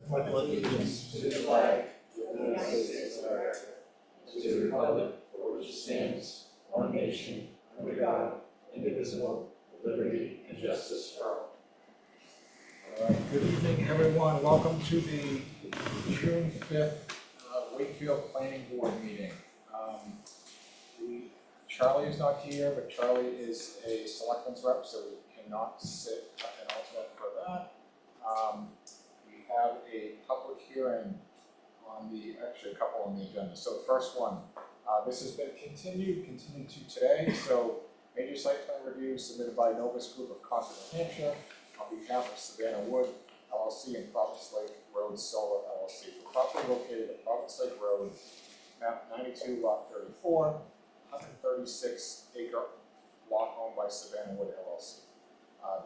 pledge allegiance to the flag of the United States of America, to the republic for which it stands, one nation, under God, indivisible, with liberty and justice for all. All right, good evening, everyone. Welcome to the June 5th Wakefield Planning Board meeting. Charlie is not here, but Charlie is a selectman's rep, so we cannot sit an alternate for that. We have a public hearing on actually a couple on the agenda. So the first one, this has been continued to today. So major site plan review submitted by Novus Group of Concord, New Hampshire, on behalf of Savannah Wood, LLC, and Province Lake Road Solar, LLC, for property located at Province Lake Road, map 92, lot 34, 136-acre lot owned by Savannah Wood, LLC.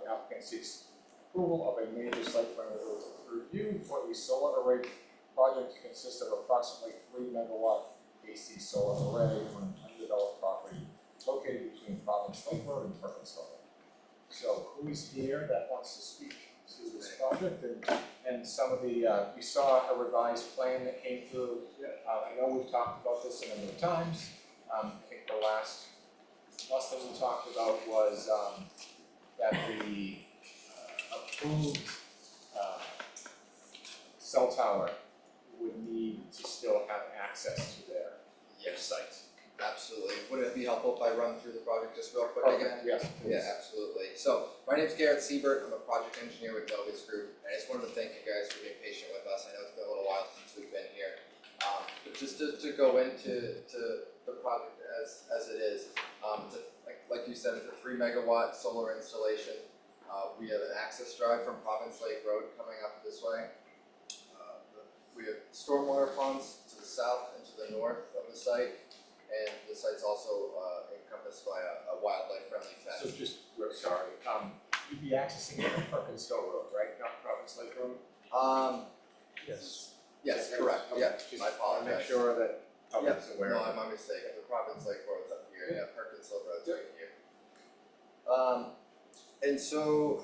The applicant seeks approval of a major site plan review for a solar array project to consist of approximately 3 megawatt AC solar array on an undeveloped property located between Province Lake Road and Perkins Hill. So who's here that wants to speak to this project? And some of the, we saw a revised plan that came through. I know we've talked about this a number of times. I think the last thing we talked about was that the approved cell tower would need to still have access to their site. Absolutely. Would it be helpful if I run through the project just real quick again? Yes, please. Yeah, absolutely. So my name's Garrett Siebert. I'm a project engineer with Novus Group. I just wanted to thank you guys for being patient with us. I know it's been a little while since we've been here. But just to go into the project as it is, like you said, it's a 3 megawatt solar installation. We have an access drive from Province Lake Road coming up this way. We have stormwater ponds to the south and to the north of the site, and the site's also encompassed by a wildlife-friendly fence. So just, we're sorry, you'd be accessing it on Perkins Hill Road, right? Not Province Lake Road? Yes. Yes, correct. Yeah, Just I apologize. Make sure that public's aware. No, I'm my mistake. The Province Lake Road's up here. Yeah, Perkins Hill Road's right here. And so,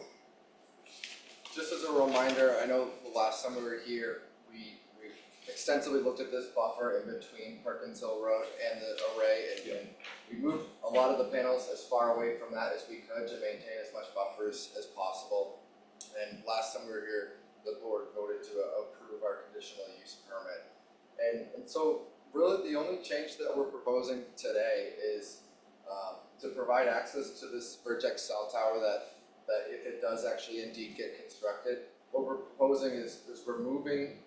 just as a reminder, I know the last time we were here, we extensively looked at this buffer in between Perkins Hill Road and the array, and we moved a lot of the panels as far away from that as we could to maintain as much buffers as possible. And last time we were here, the board voted to approve our conditional use permit. And so really the only change that we're proposing today is to provide access to this Vertex cell tower that if it does actually indeed get constructed, what we're proposing is removing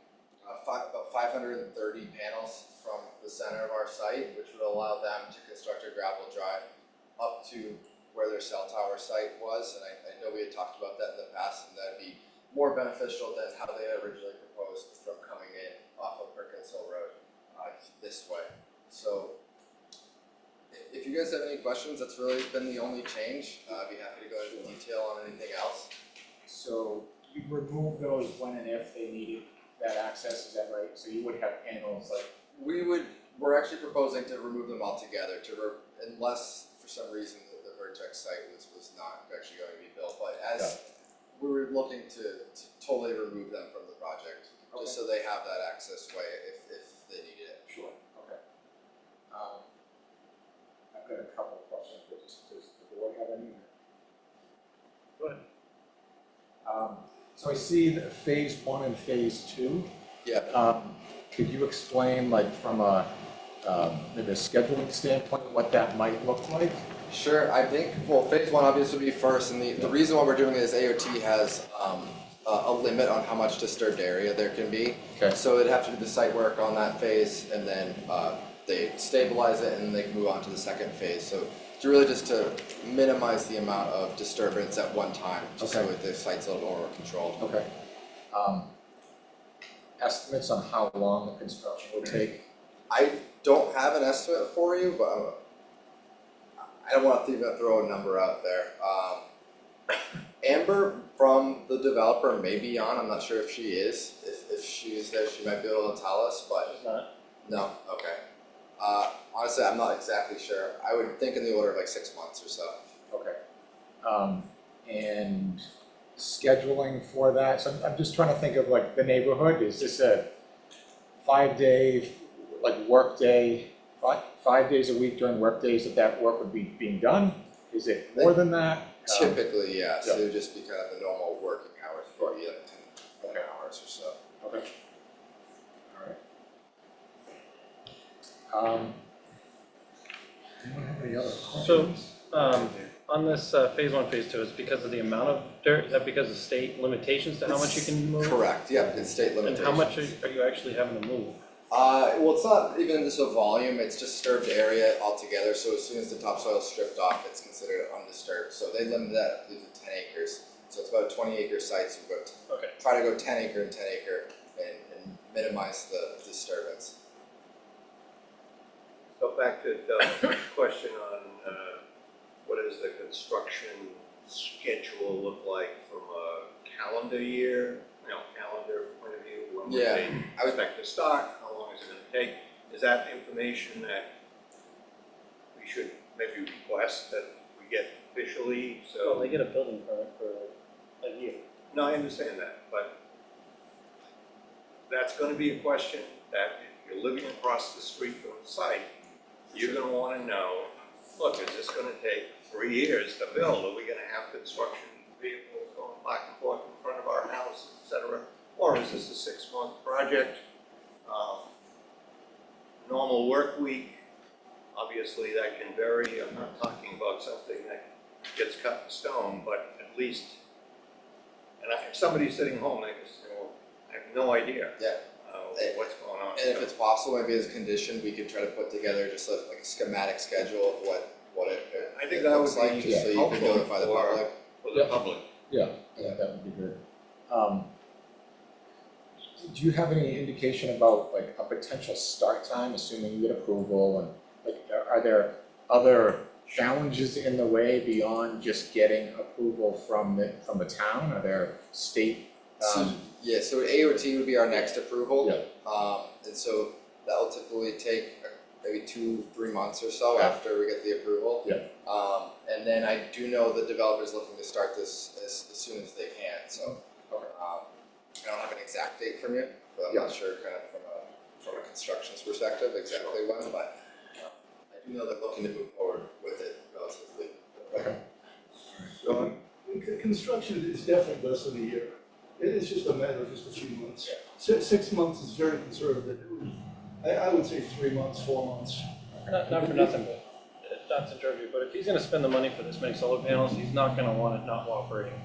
about 530 panels from the center of our site, which would allow them to construct a gravel drive up to where their cell tower site was. And I know we had talked about that in the past, and that'd be more beneficial than how they had originally proposed from coming in off of Perkins Hill Road this way. So if you guys have any questions, that's really been the only change. I'd be happy to go into detail on anything else. So you remove those when and if they needed that access, is that right? So you would have panels like... We're actually proposing to remove them altogether, unless for some reason the Vertex site was not actually going to be built. But as we were looking to totally remove them from the project, just so they have that access way if they needed it. Sure. Okay. I've got a couple of questions, but does the board have any? Go ahead. So I see that phase 1 and phase 2. Yeah. Could you explain, like, from a maybe a scheduling standpoint, what that might look like? Sure. I think, well, phase 1 obviously would be first, and the reason why we're doing it is AOT has a limit on how much disturbed area there can be. Okay. So they'd have to do the site work on that phase, and then they stabilize it, and they can move on to the second phase. So it's really just to minimize the amount of disturbance at one time, just so the site's a little more controlled. Okay. Estimates on how long the construction will take? I don't have an estimate for you, but I don't want to throw a number out there. Amber from the developer may be on. I'm not sure if she is. If she is there, she might be able to tell us, but no. Okay. Honestly, I'm not exactly sure. I would think in the order of like 6 months or so. Okay. And scheduling for that? So I'm just trying to think of like the neighborhood. Is this a 5-day, like work day, 5 days a week during work days that work would be being done? Is it more than that? Typically, yeah, so it would just be kind of the normal working hours, maybe like 10 hours or so. Okay. All right. Anyone have any other questions? On this phase 1, phase 2, is because of the amount of dirt, is that because of state limitations to how much you can move? Correct, yeah, it's state And limitations. how much are you actually having to move? Well, it's not even just a volume, it's disturbed area altogether, so as soon as the topsoil is stripped off, it's considered undisturbed. So they limit that, I believe, to 10 acres. So it's about a 20-acre site, so we've got Okay. try to go 10 acre and 10 acre and minimize the disturbance. So back to Doug's question on what does the construction schedule look like from a calendar year, calendar point of view? When would Yeah, they expect to start? How long is it going to take? Is that information that we should maybe request that we get officially? Well, So they get a building permit for a year. no, I understand that, but that's going to be a question that if you're living across the street from the site, you're going to want to know, look, is this going to take 3 years to build? Are we going to have construction vehicles going back and forth in front of our house, et cetera? Or is this a 6-month project? Normal work week, obviously that can vary. I'm not talking about something that gets cut in stone, but at least, if somebody's sitting home, they just say, well, I have no idea what's going on. And if it's possible, maybe as a condition, we could try to put together just like a schematic schedule of what it I think that looks would like, be just so you can helpful notify the for- public. For the public. Yeah, that would be good. Do you have any indication about like a potential start time, assuming you get approval, and like, are there other challenges in the way beyond just getting approval from the town? Are there state? So AOT would be our next approval. Yeah. And so that'll typically take maybe 2-3 months or so after we get the approval. Yeah. And then I do know the developer's looking to start this as soon as they can, so. I don't have an exact date from you, but I'm not sure kind of from a construction's perspective exactly when, but I do know they're looking to move forward with it relatively. Okay. So, construction is definitely less than a year. It's just a matter of just a few months. 6 months is very conservative. I would say 3 months, 4 months. Not for nothing, but not to interrupt you, but if he's gonna spend the money for this many solar panels, he's not gonna want it not operating.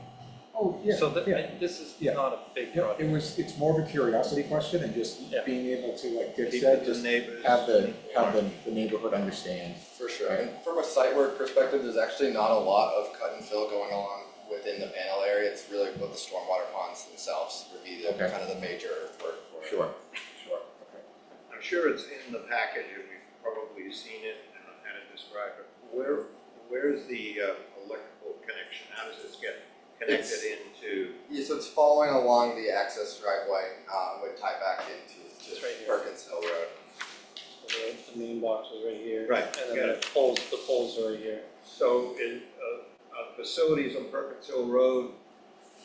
Oh, yeah. So yeah. this is Yeah. not a big Yeah, project. it's more of a curiosity question and just Yeah. being able to, like Dick Keep said, the just neighbors have the informed. neighborhood understand. For sure, and from a site work perspective, there's actually not a lot of cut and fill going on within the panel area. It's really about the stormwater ponds themselves would be the kind of the major work for it. Sure. Okay. I'm sure it's in the package and we've probably seen it and had it described, but where's the electrical connection? How does this get connected into? Yeah, so it's following along the access driveway, would tie back into It's right here. Perkins Hill Road. So the main box was right here. Right, And got then the poles are right here. So are facilities on Perkins Hill Road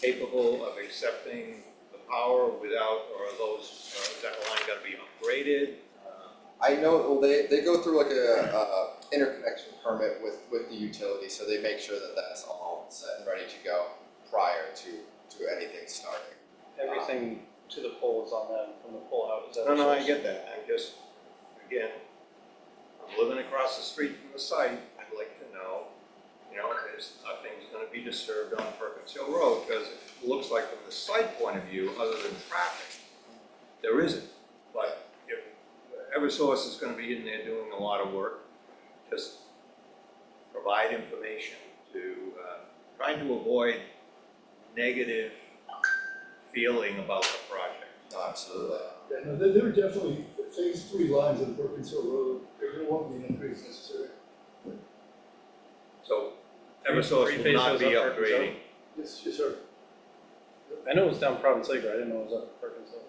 capable of accepting the power without, or are those, is that line gotta be upgraded? I know, well, they go through like a interconnection permit with the utility, so they make sure that that's all set and ready to go prior to anything starting. Everything to the poles on them, from the pole out, is that? No, I get that, I'm just, again, I'm living across the street from the site, I'd like to know, nothing's gonna be disturbed on Perkins Hill Road, because it looks like from the site point of view, other than traffic, there isn't. But if Eversource is gonna be in there doing a lot of work, just provide information to, trying to avoid negative feeling about the project. No, absolutely. Yeah, no, there are definitely phase 3 lines on Perkins Hill Road. There won't be an increase necessary. So Eversource Three will not phases be up Perkins Hill? upgrading. Yes, sir. I know it was down Province Lake, I didn't know it was up at Perkins Hill.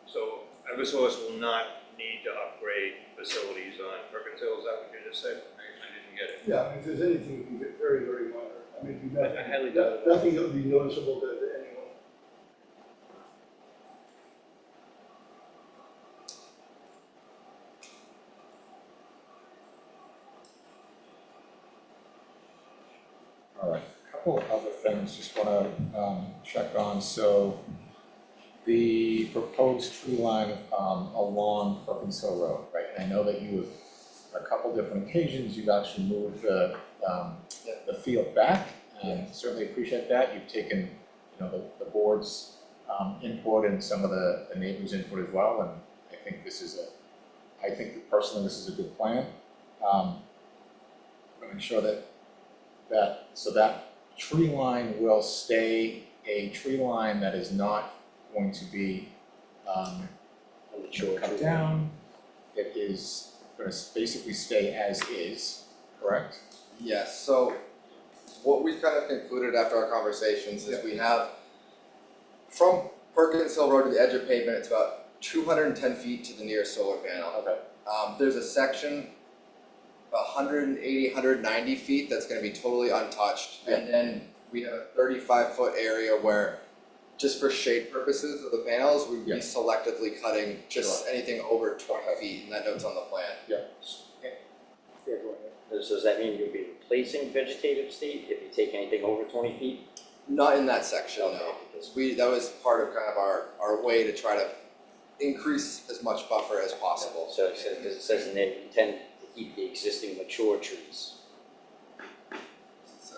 So Eversource will not need to upgrade facilities on Perkins Hill, is that what you just said? I didn't get it. Yeah, if there's anything, we can get very, very minor. I mean, I highly doubt it. nothing that would be noticeable to anyone. All right, a couple of other things just wanna, check on, so the proposed tree line, along Perkins Hill Road, right? And I know that you have, a couple different occasions, you've actually moved the field back, and certainly appreciate that. You've taken, the board's, input and some of the neighbors' input as well, and I think I think personally this is a good plan. I'm gonna make sure so that tree line will stay a tree line that is not going to be, cut down. It is gonna basically stay as is, correct? Yes, so what we kind of concluded after our conversations is we have from Perkins Hill Road to the edge of pavement, it's about 210 feet to the nearest solar panel. Okay. There's a section, 180, 190 feet that's gonna be totally untouched. Yeah. And then we have a 35-foot area where, just for shade purposes of the panels, we'd be Yeah. selectively cutting just Sure. anything over 20 feet, and that note's on the plan. Yeah. So does that mean you'll be replacing vegetative state if you take anything over 20 feet? Not in that section, Okay, no. because That was part of kind of our way to try to increase as much buffer as possible. So it says, because it says in there, you intend to keep the existing mature trees. So,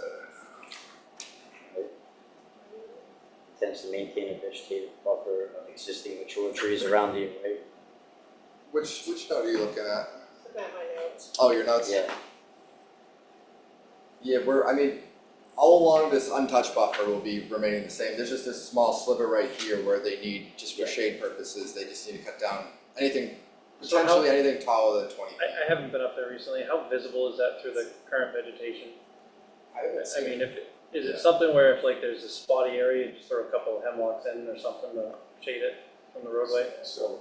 Intends to maintain a vegetative buffer of existing mature trees around the array. which note are you looking at? About my notes. Oh, your notes? Yeah, Yeah, all along this untouched buffer will be remaining the same. There's just this small sliver right here where they need, just for shade purposes, they just need to cut down anything, So how- potentially anything taller than 20 feet. I haven't been up there recently. How visible is that through the current vegetation? I I mean, is Yeah. it something where if like there's a spotty area, you just throw a couple of hemlocks in or something to shade it from the roadway? So,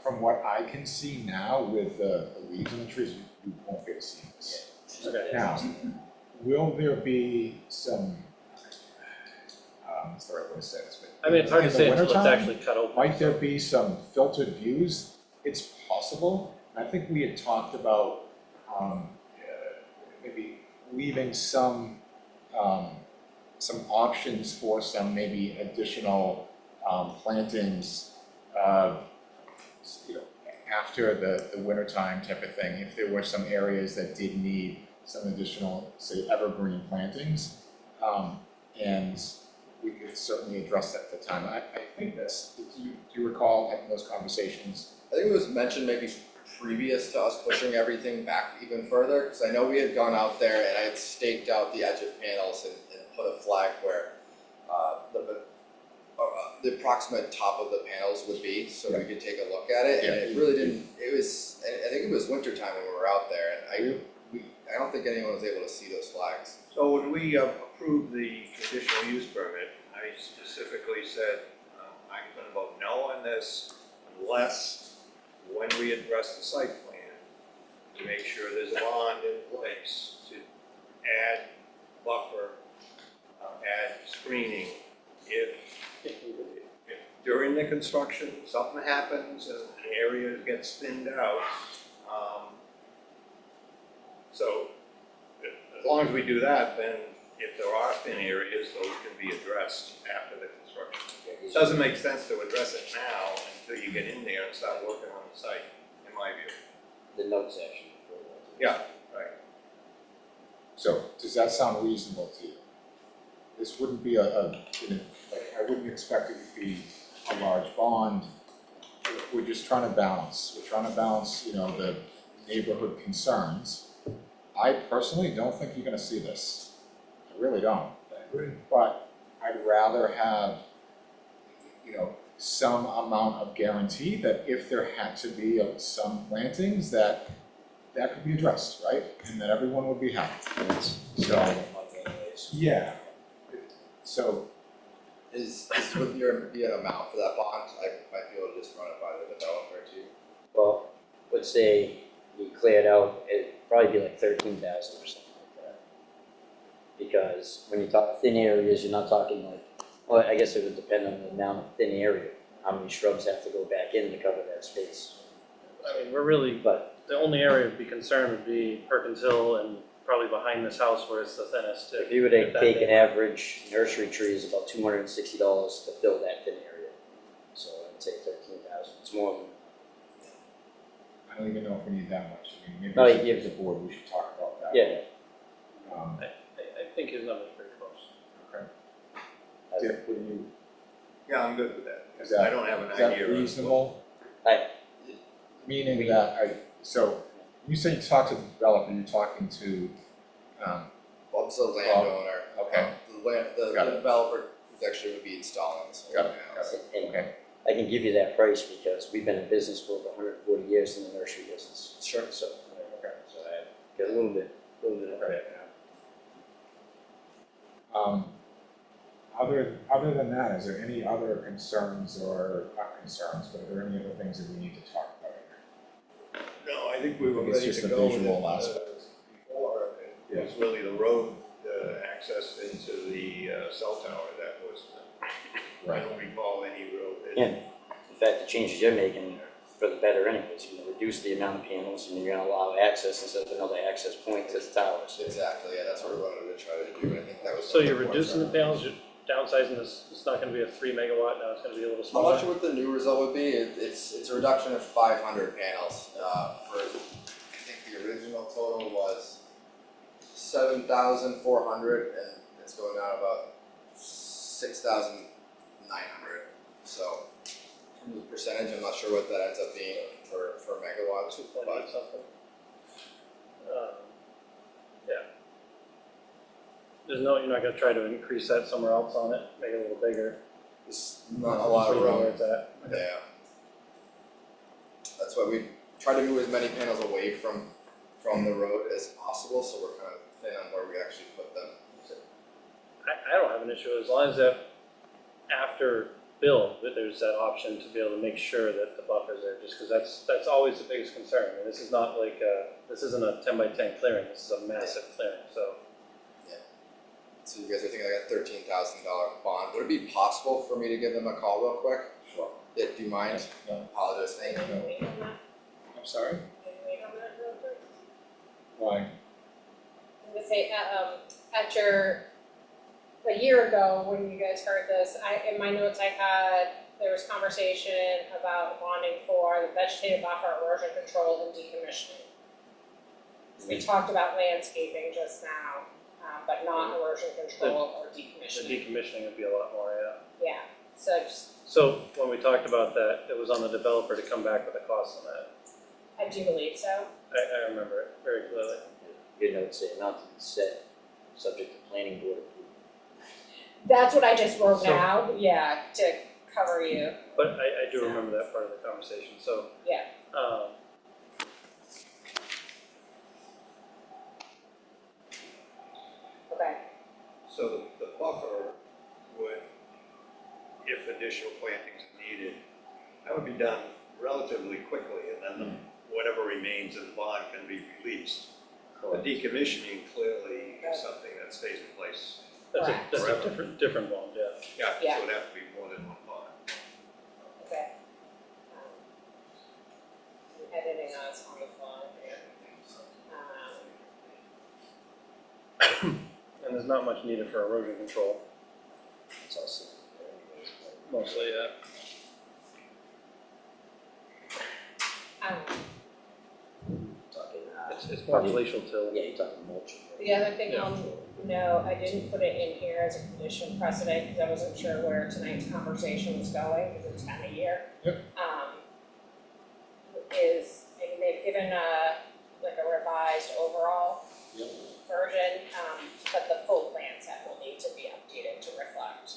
from what I can see now with the leaves in the trees, you won't be able to see this. Okay. Now, will there be some, what's the right way to say this, but. I mean, it's hard to in the say until it's wintertime, actually cut open. Might there be some filtered views? It's possible. I think we had talked about, maybe leaving some options for some maybe additional, plantings, after the wintertime type of thing, if there were some areas that did need some additional, say, evergreen plantings, and we could certainly address that at the time. I think do you recall having those conversations? I think it was mentioned maybe previous to us pushing everything back even further, because I know we had gone out there and I had staked out the edge of panels and put a flag where the approximate top of the panels would be, so we could take a look at it, and it really didn't, I think it was winter time when we were out there, and I don't think anyone was able to see those flags. So when we approved the conditional use permit, I specifically said, I'm gonna vote no on this unless, when we address the site plan, to make sure there's a bond in place to add buffer, add screening, if during the construction, something happens and an area gets thinned out, so as long as we do that, then if there are thin areas, those can be addressed after the construction. It doesn't make sense to address it now until you get in there and start working on the site, in my view. the note section. Yeah, right. So, does that sound reasonable to you? This wouldn't be I wouldn't expect it to be a large bond. We're just trying to balance, the neighborhood concerns. I personally don't think you're gonna see this. I really don't. But I'd rather have, some amount of guarantee that if there had to be some plantings, that could be addressed, right? And that everyone would be happy. So, yeah. So, Is with your amount for that bond, I might be able to just run it by the developer too. Well, let's say you cleared out, it'd probably be like 13,000 or something like that. Because when you talk thin areas, you're not talking like, well, I guess it would depend on the amount of thin area, how many shrubs have to go back in to cover that space. I mean, we're really, But, the only area of be concerned would be Perkins Hill and probably behind this house where it's the thinnest. if you were to if that take an big. average nursery tree is about $260 to fill that thin area. So I'd say 13,000, it's more than, I don't even know if we need that much, I mean, maybe No, we should, you- as a board, we should talk about that. yeah. I think his number's pretty close. Okay. I- Dick, what do you, Yeah, I'm good with that. is that, I don't have an is that idea. of- reasonable? I- Meaning that, so, you said you talked to the developer, you're talking to, Bob's the landowner. okay. The Got it. developer who's actually would be installing this Got solar it, panels. And okay, I can give you that price because we've been in business for over 140 years in the nursery business. Sure. So, okay. so I got a little bit of that now. Other than that, is there any other concerns or, not concerns, but are there any other things that we need to talk about here? No, I think we were I think it's ready just to the go with visual it, aspect. before. It was really the road access into the cell tower that was, I don't recall any road. And in fact, the changes you're making are for the better anyways. You're gonna reduce the amount of panels and you're gonna allow access instead of another access point to the towers. Exactly, yeah, that's what we wanted to try to do, and I think that was. So one of you're the points reducing the that- panels, you're downsizing this, it's not gonna be a 3 megawatt, now it's gonna be a little I'm smaller. not sure what the new result would be, it's a reduction of 500 panels, for, I think the original total was 7,400, and it's going down about 6,900, so, in terms of percentage, I'm not sure what that ends up being for megawatts, 2.8 but something. Yeah. There's no, you're not gonna try to increase that somewhere else on it, make it a little bigger. there's not a lot of Just leave it room. where it's at. Yeah. That's why we try to move as many panels away from the road as possible, so we're kind of thin on where we actually put them. I don't have an issue, as long as that after build, that there's that option to be able to make sure that the buffer's there, just because that's always the biggest concern. And this is not like this isn't a 10 by 10 clearing, this is a massive clearing, so. So you guys are thinking like a $13,000 bond. Would it be possible for me to give them a call real quick? Sure. Yeah, do you mind? No. Apologize, thank you. No. I'm sorry? Why? I'm gonna say, at your, a year ago, when you guys heard this, in my notes I had, there was conversation about bonding for the vegetative buffer, erosion control, and decommissioning. We talked about landscaping just now, but not erosion control or The decommissioning. decommissioning would be a lot more, yeah. Yeah, so just, So when we talked about that, it was on the developer to come back with a cost on that. I do believe so. I remember it very clearly. Your notes say amount to be set, subject to planning board approval. That's what I just wrote So- now, yeah, to cover you, But I do remember that part of the conversation, so. yeah. Okay, So the buffer would, if additional plantings are needed, that would be done relatively quickly, and then whatever remains in the bond can be released. The decommissioning clearly is something that stays in place. That's a, Correct. that's a different bond, yeah. Yeah, Yeah. so it'd have to be more than one bond. okay. I'm editing us on the fly here. And there's not much needed for erosion control, It's also, mostly, yeah. talking, It's more glacial till. yeah, you're talking mulch. The other thing Yeah. I'll note, I didn't put it in here as a condition precedent, because I wasn't sure where tonight's conversation was going, because it's time of year. Yep. Is, and they've given like a revised overall Yep. version, but the full plan set will need to be updated to reflect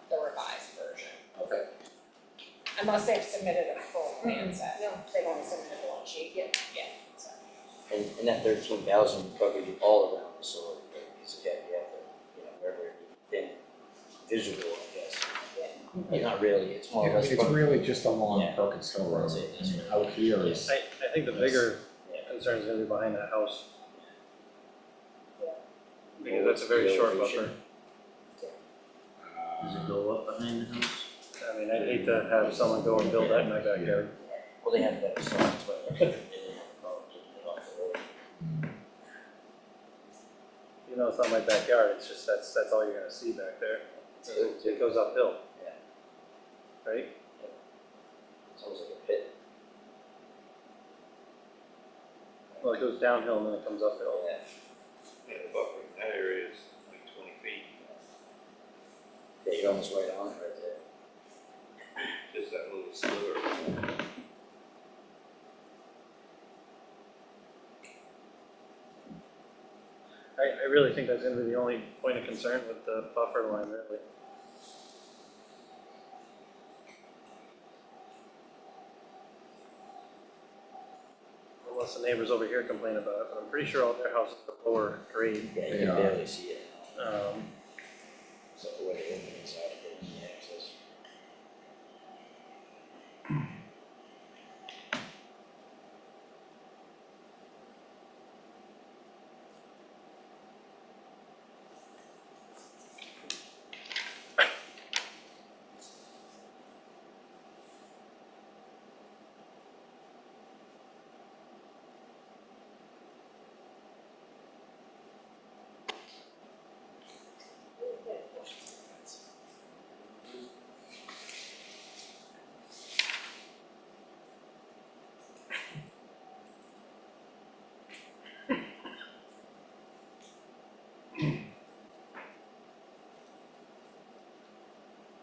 the revised version. Okay. Unless they've submitted a full plan set, they've only submitted one sheet yet, so. And that 13,000 would cover you all around the solar, because again, you have to, wherever it been visible, I guess. Yeah, not really, it's more Yeah, or I less. mean, it's really just along Yeah. Perkins Hill Road, That's it, I mean, out here is, I think the bigger concern is gonna be behind that house. because that's a very short Elevation. buffer. Does it go up behind the house? I mean, I'd hate to have someone go and build that in my backyard. Well, they have that sign, but they didn't have a problem taking it off the road. You know, it's not my backyard, it's just, that's all you're gonna see back there. It goes uphill. Yeah. Right? It's almost like a pit. Well, it goes downhill and then it comes uphill. Yeah. Yeah, the buffer in that area is like 20 feet, Yeah, you're almost right on it right there. just that little sliver. I really think that's gonna be the only point of concern with the buffer line, really. Unless the neighbors over here complain about it, but I'm pretty sure all their houses are lower grade. Yeah, you They can are. barely see it, Um, except for where they open inside and get easy access.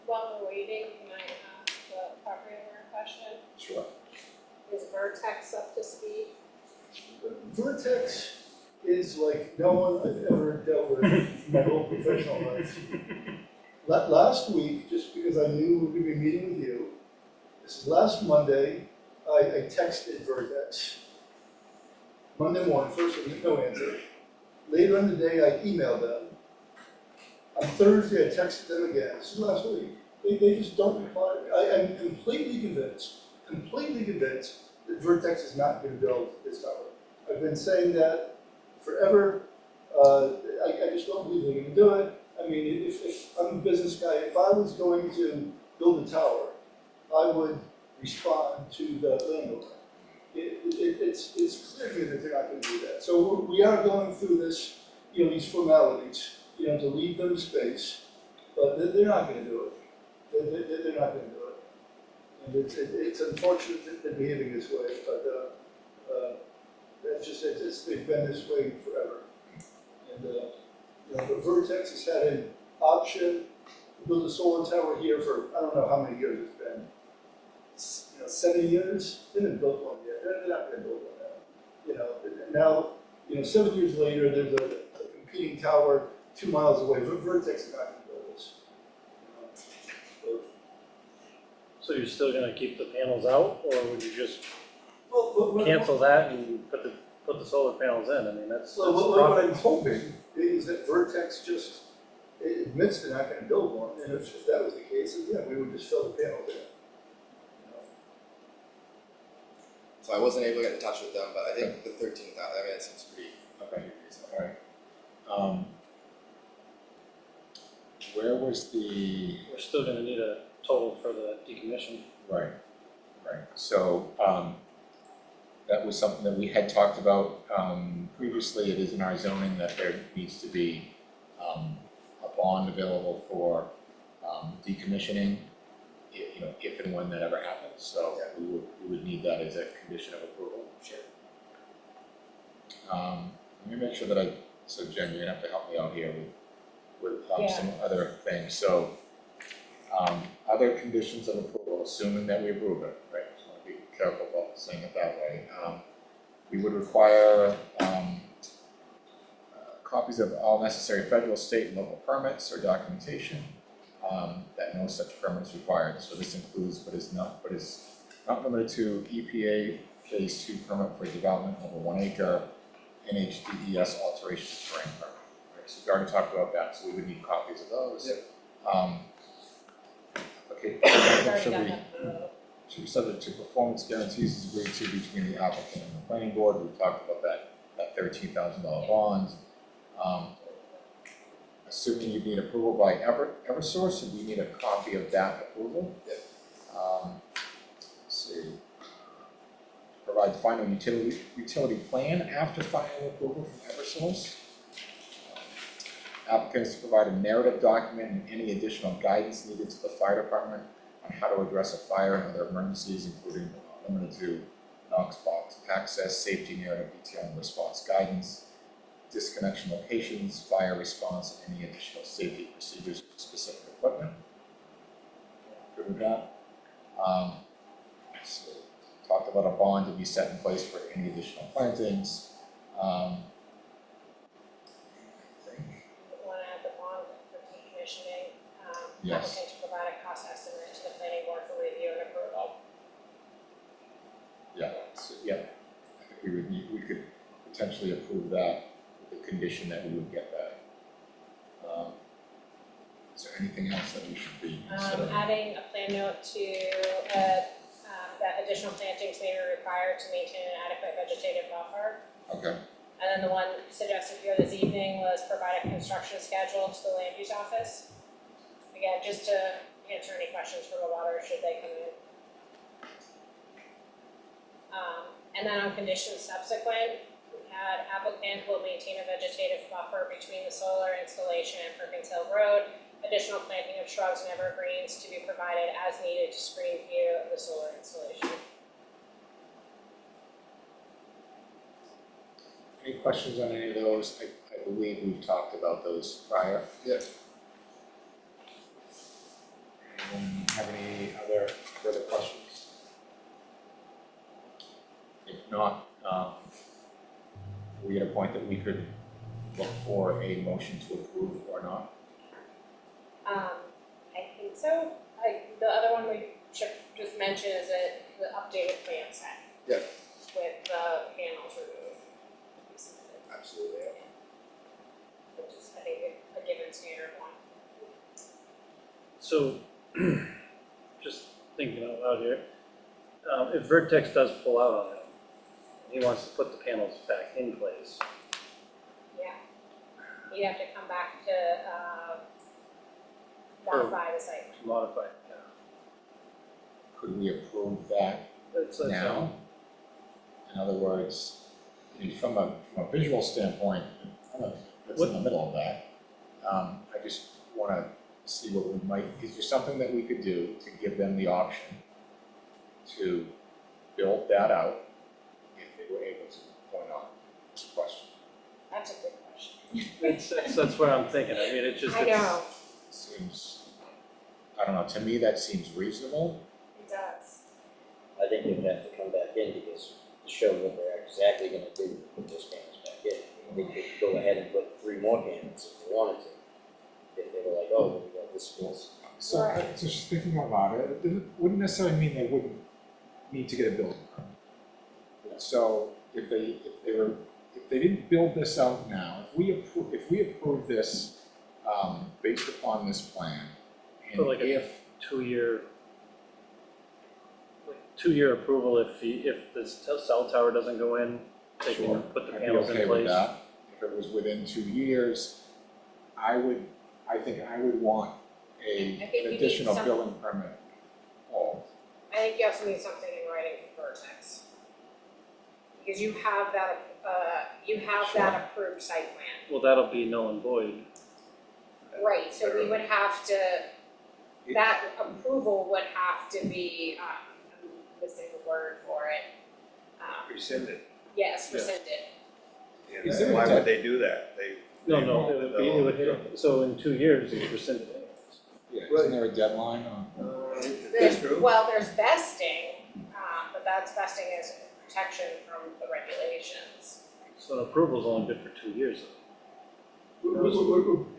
While we're waiting, can I ask the property owner a question? Sure. Is Vertex up to speed? Vertex is like no one I've ever dealt with in my whole professional life. Last week, just because I knew we were gonna be meeting with you, this is last Monday, I texted Vertex. Monday morning, first week, no answer. Later in the day, I emailed them. On Thursday, I texted them again, this is last week. They just don't reply to me. I am completely convinced that Vertex is not gonna build this tower. I've been saying that forever. I just don't believe they're gonna do it. I mean, if I'm a business guy, if I was going to build a tower, I would respond to the landowner. It's clear to me that they're not gonna do that. So we are going through this, these formalities, to leave them space, but they're not gonna do it. They're not gonna do it. And it's unfortunate that they're behaving this way, but, that's just, they've been this way forever. And, but Vertex has had an option to build a solar tower here for, I don't know how many years it's been. 7 years, they haven't built one yet, they're not gonna build one now. Now, 7 years later, there's a competing tower 2 miles away, but Vertex is not gonna build this. so you're still gonna keep the panels out, or would you just Well, cancel that and put the solar panels in? I mean, that's Well, what profit. I'm hoping is that Vertex just admits they're not gonna build one, and if that was the case, then yeah, we would just fill the panels in. So I wasn't able to get in touch with them, but I think the 13,000, I mean, it seems pretty Okay, reasonable. all right. Where was the, We're still gonna need a total for the decommission. right, so, that was something that we had talked about, previously. It is in our zoning that there needs to be, a bond available for, decommissioning, if and when that ever happens, so we would need that as a condition of approval. Sure. Let me make sure that so Jen, you're gonna have to help me out here with Yeah. some other things, so, other conditions of approval, assuming that we approve it, right? Just wanna be careful about saying it that way. We would require, copies of all necessary federal, state, and local permits or documentation, that no such permit is required. So this includes, but is not limited to EPA Phase 2 permit for development over 1 acre, NHDES alterations terrain permit. Right, so we already talked about that, so we would need copies of those. Yep. Okay, I've already should done we, that. should be subject to performance guarantees agreed to between the applicant and the planning board. We talked about that $13,000 bond. assuming you need approval by Eversource, and we need a copy of that approval. Yep. Let's see. Provide the final utility plan after final approval from Eversource. Applicants to provide a narrative document and any additional guidance needed to the fire department on how to address a fire and other emergencies, including limited to Knox box access, safety narrative detailing response guidance, disconnection locations, fire response, and any additional safety procedures for specific equipment. Good with that? So, talked about a bond to be set in place for any additional plantings. I think, Want to add the bond for decommissioning, Yes. applicant to provide a cost estimate to the planning board for review and approval. yeah, so, yeah, I think we could potentially approve that with the condition that we would get that. Is there anything else that we should be considering? Adding a plan note to, that additional plantings may be required to maintain an adequate vegetative buffer. Okay, And then the one suggested here this evening was provide a construction schedule to the land use office. Again, just to answer any questions from the water should they come in. And then on conditions subsequent, we had applicant will maintain a vegetative buffer between the solar installation and Perkins Hill Road. Additional planting of shrubs and evergreens to be provided as needed to screen view of the solar installation. any questions on any of those? I believe we've talked about those prior. Yep. Anyone have any other further questions? If not, are we at a point that we could look for a motion to approve or not? I think so. The other one we should just mention is that the updated plan set. Yep. With the panels removed. Absolutely. Which is, I think, a given standard one. So, just thinking out loud here, if Vertex does pull out on it, he wants to put the panels back in place. Yeah. You'd have to come back to, modify the site. To modify it, yeah. Could we approve that That's now? In other words, I mean, from a visual standpoint, I don't know, it's in the middle of that. I just wanna see what we might, is there something that we could do to give them the option to build that out if they were able to point on this question? That's a good question. That's what I'm thinking, I mean, it's just, I know, Seems, I don't know, to me that seems reasonable. it does. I think they would have to come back in because to show what they're exactly gonna do to put those panels back in. They could go ahead and put 3 more panels if they wanted to. If they were like, oh, we got this space. So, just thinking about it, it wouldn't necessarily mean they wouldn't need to get a building permit. So, if they didn't build this out now, if we approve this, based upon this plan, and So like if, 2-year approval if the cell tower doesn't go in, they Sure, can put the I'd be panels in okay with place. that. If it was within 2 years, I think I would want I think an you need additional some- building permit. Oh, I think you also need something in writing from Vertex. Because you have that, Sure. that approved site plan. Well, that'll be null and void. Right, so we would have to, It- that approval would have to be, I'm missing the word for it. Rescinded. Yes, Yeah. rescinded. And Is there a why dead- would they do that? No, it would hit, so in 2 years, it's rescinded anyways. yeah, isn't there a deadline on? That's true. Well, there's vesting, but that's vesting as protection from the regulations. So an approval's only good for 2 years.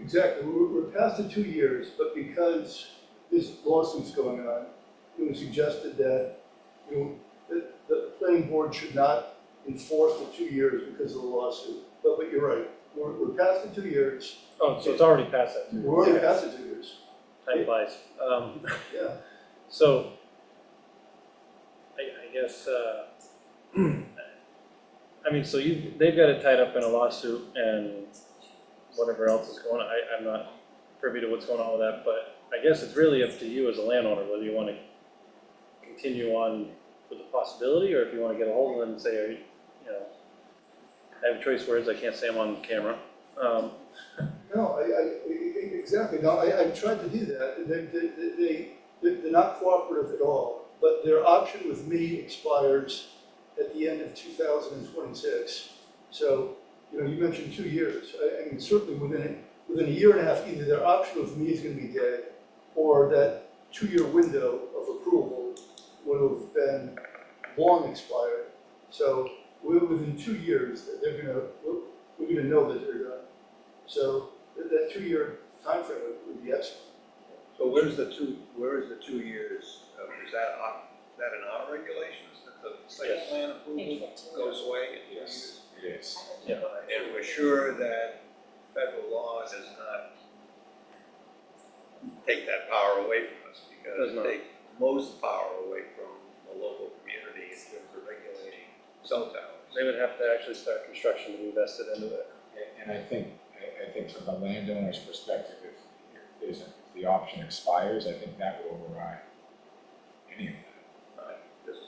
Exactly, we're past the 2 years, but because this lawsuit's going on, it was suggested that, that the planning board should not enforce the 2 years because of the lawsuit. But you're right, we're past the 2 years, Oh, so it's already past that, we're already past the 2 years, time flies. yeah. So, I guess, I mean, so they've got it tied up in a lawsuit and whatever else is going on, I'm not privy to what's going on with that, but I guess it's really up to you as a landowner, whether you wanna continue on with the possibility, or if you wanna get a hold of them and say, you know, I have choice words, I can't say them on camera. No, exactly, no, I tried to do that, they're not cooperative at all, but their option with me expires at the end of 2026. So, you know, you mentioned 2 years, I mean, certainly within a year and a half, either their option with me is gonna be dead, or that 2-year window of approval would have been long expired. So, within 2 years, we're gonna know that they're done. So, that 2-year timeframe would be excellent. So where is the 2 years, is that in our regulations, that the site Yes. plan approval goes away in 2 years? It is. Yeah. And we're sure that federal law does not take that power away from us, because Does not. it takes most power away from the local community in terms of regulating cell towers. They would have to actually start construction to be vested into it. And I think from the landowner's perspective, if the option expires, I think that would override any of Just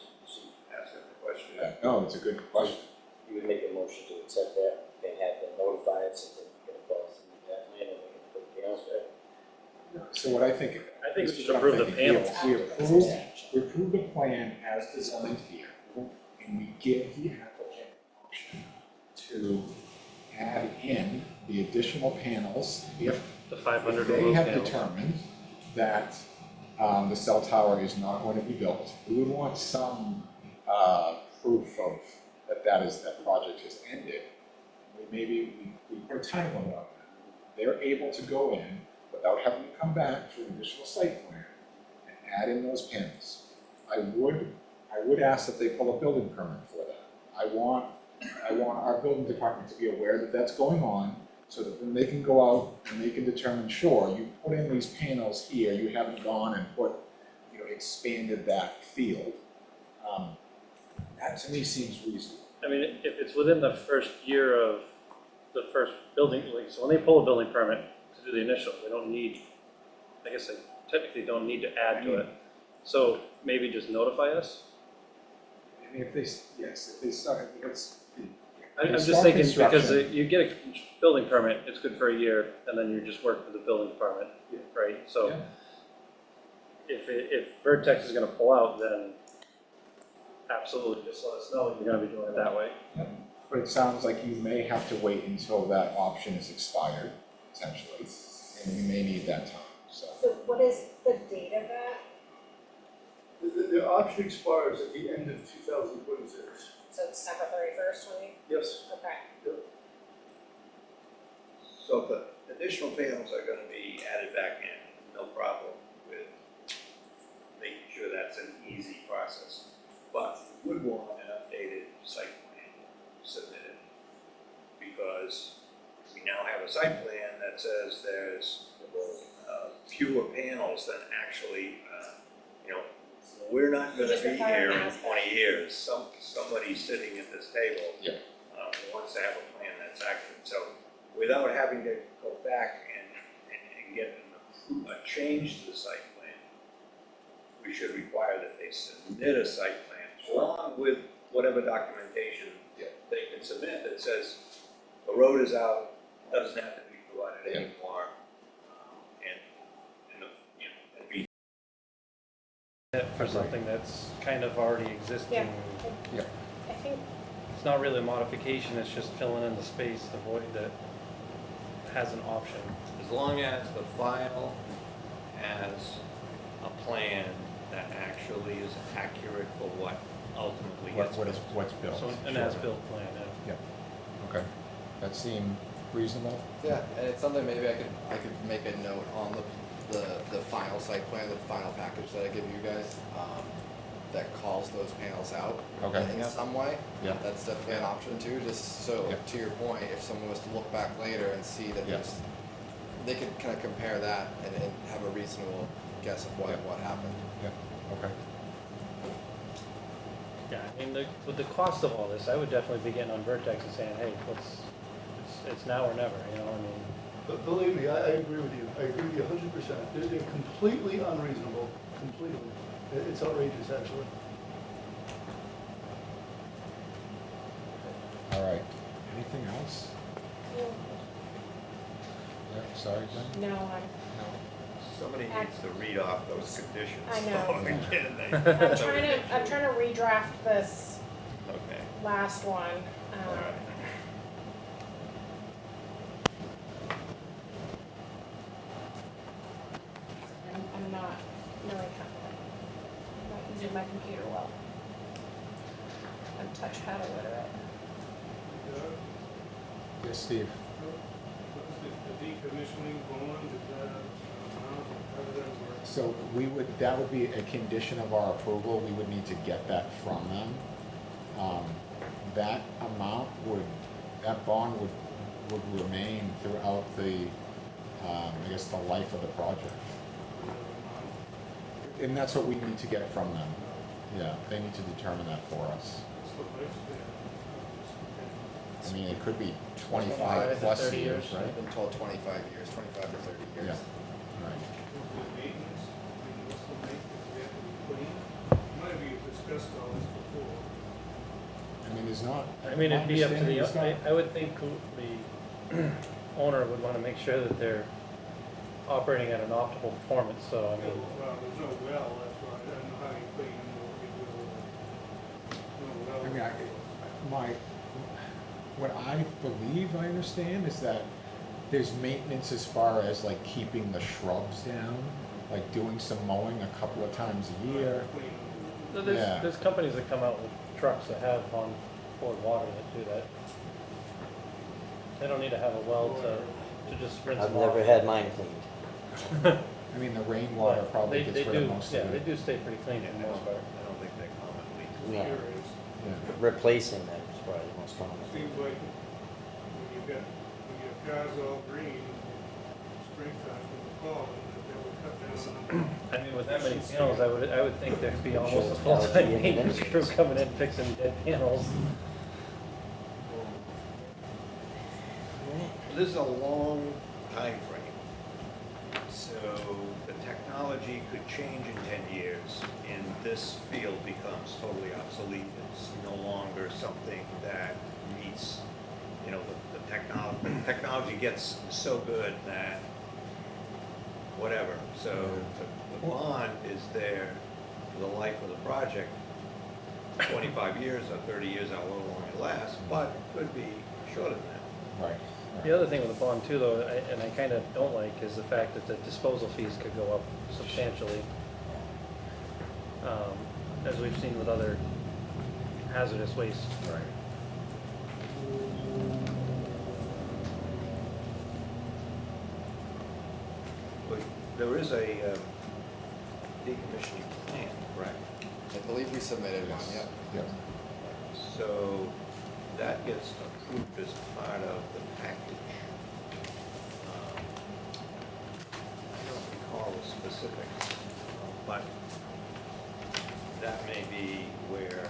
asking the question. that. No, it's a good question. You would make a motion to accept that and have them notify us if they're gonna follow through that plan and we can put the panels back. So what I think. I think we this is should what I'm approve the thinking. panels. We approve the plan as designed here, and we give the applicant an option to add in the additional panels if The 500 they remote have panels. determined that the cell tower is not going to be built. We would want some proof of that project has ended. We put a time limit on that. They're able to go in without having to come back for an additional site plan and add in those panels. I would ask that they pull a building permit for that. I want our building department to be aware that that's going on, so that then they can go out and they can determine, sure, you put in these panels here, you haven't gone and expanded that field. That to me seems reasonable. I mean, if it's within the first year of the first building, like, so when they pull a building permit to do the initial, they don't need, I guess they technically don't need to add to it. So maybe just notify us? I mean, if they start, I'm They just start thinking, because construction. you get a building permit, it's good for a year, and then you just work with the building department, right? So Yeah. if Vertex is gonna pull out, then absolutely, just let us know you're gonna be doing it that way. But it sounds like you may have to wait until that option is expired, potentially, and you may need that time, so. So what is the date of that? The option expires at the end of 2026. So December 31st, Yes. okay. So the additional panels are gonna be added back in, no problem with making sure that's an easy process. But we would want an updated site plan submitted, because we now have a site plan that says there's fewer panels than actually, we're not gonna Just be require here an in as-built. 20 years. Somebody sitting at this table Yeah. wants to have a plan that's accurate. So without having to go back and get a change to the site plan, we should require that they submit a site plan along with whatever documentation they can submit that says the road is out, doesn't have to be provided Yeah. anymore. And be For something that's kind of already existing. Yeah. I think, It's not really a modification, it's just filling in the space, the void that has an option. As long as the file has a plan that actually is accurate for what ultimately gets built. What's built. So an as-built plan, yeah. Okay, that seemed reasonable? Yeah, and it's something maybe I could make a note on the final site plan, the final package that I give you guys, that calls those panels out Okay. in some way. Yeah. That's definitely an option too, just so, Yeah. to your point, if someone was to look back later and see that Yeah. they could kind of compare that and have a reasonable guess of what happened. Yeah, okay. Yeah, I mean, with the cost of all this, I would definitely be getting on Vertex and saying, hey, it's now or never, I mean, But believe me, I agree with you. I agree with you 100%. They're completely unreasonable, completely. It's outrageous, actually. All right, anything else? Yeah, sorry, Jen? No, No. Somebody needs to read off those conditions. I know. Again, I'm trying to redraft this Okay, last one. all right. I'm not really confident. I'm not using my computer well. I'm touchpad illiterate. Yes, Steve? The decommissioning bond, is that amount, how does that work? So that would be a condition of our approval, we would need to get that from them. That amount that bond would remain throughout the, I guess, the life of the project. And that's what we need to get from them. Yeah, they need to determine that for us. What's the lifespan? I mean, it could be 25 25 to plus 30 years, years. right? I've been told 25 years, 25 to 30 years. Yeah, right. The maintenance, I mean, what's the maintenance, we have to be clean? Might be discussed all this before. I mean, there's not. I mean, it'd be up to my understanding is the, I would think the owner would wanna make sure that they're operating at an optimal performance, so I mean, Well, there's no well, that's why, I don't know how you clean them, or you do, no well. I mean, what I believe I understand is that there's maintenance as far as like keeping the shrubs down, like doing some mowing a couple of times a year. Clean them. so Yeah. there's companies that come out with trucks that have on board water that do that. They don't need to have a well to just rinse I've them off. never had mine cleaned. I mean, the rainwater But probably they gets rid do, of most yeah, of they it. do stay pretty clean for the most part. I don't think they commonly. No, Here is, Yeah. replacing them is probably the most common. seems like when your car's all green, springtime, in the fall, they would cut down on. I mean, with that many panels, I would think there'd be almost a Shows full-time allergy and maintenance crew emissions. coming in fixing dead panels. This is a long time frame, so the technology could change in 10 years, and this field becomes totally obsolete. It's no longer something that meets, you know, the technology gets so good that whatever. So the bond is there for the life of the project, 25 years or 30 years, however long it lasts, but it could be shorter than that. Right. The other thing with the bond too, though, and I kind of don't like, is the fact that the disposal fees could go up substantially. As we've seen with other hazardous waste. Right. But there is a decommissioning plan, correct? I believe we submitted one, Yes. yep. Yep. So that gets approved as part of the package. I don't recall the specifics, but that may be where,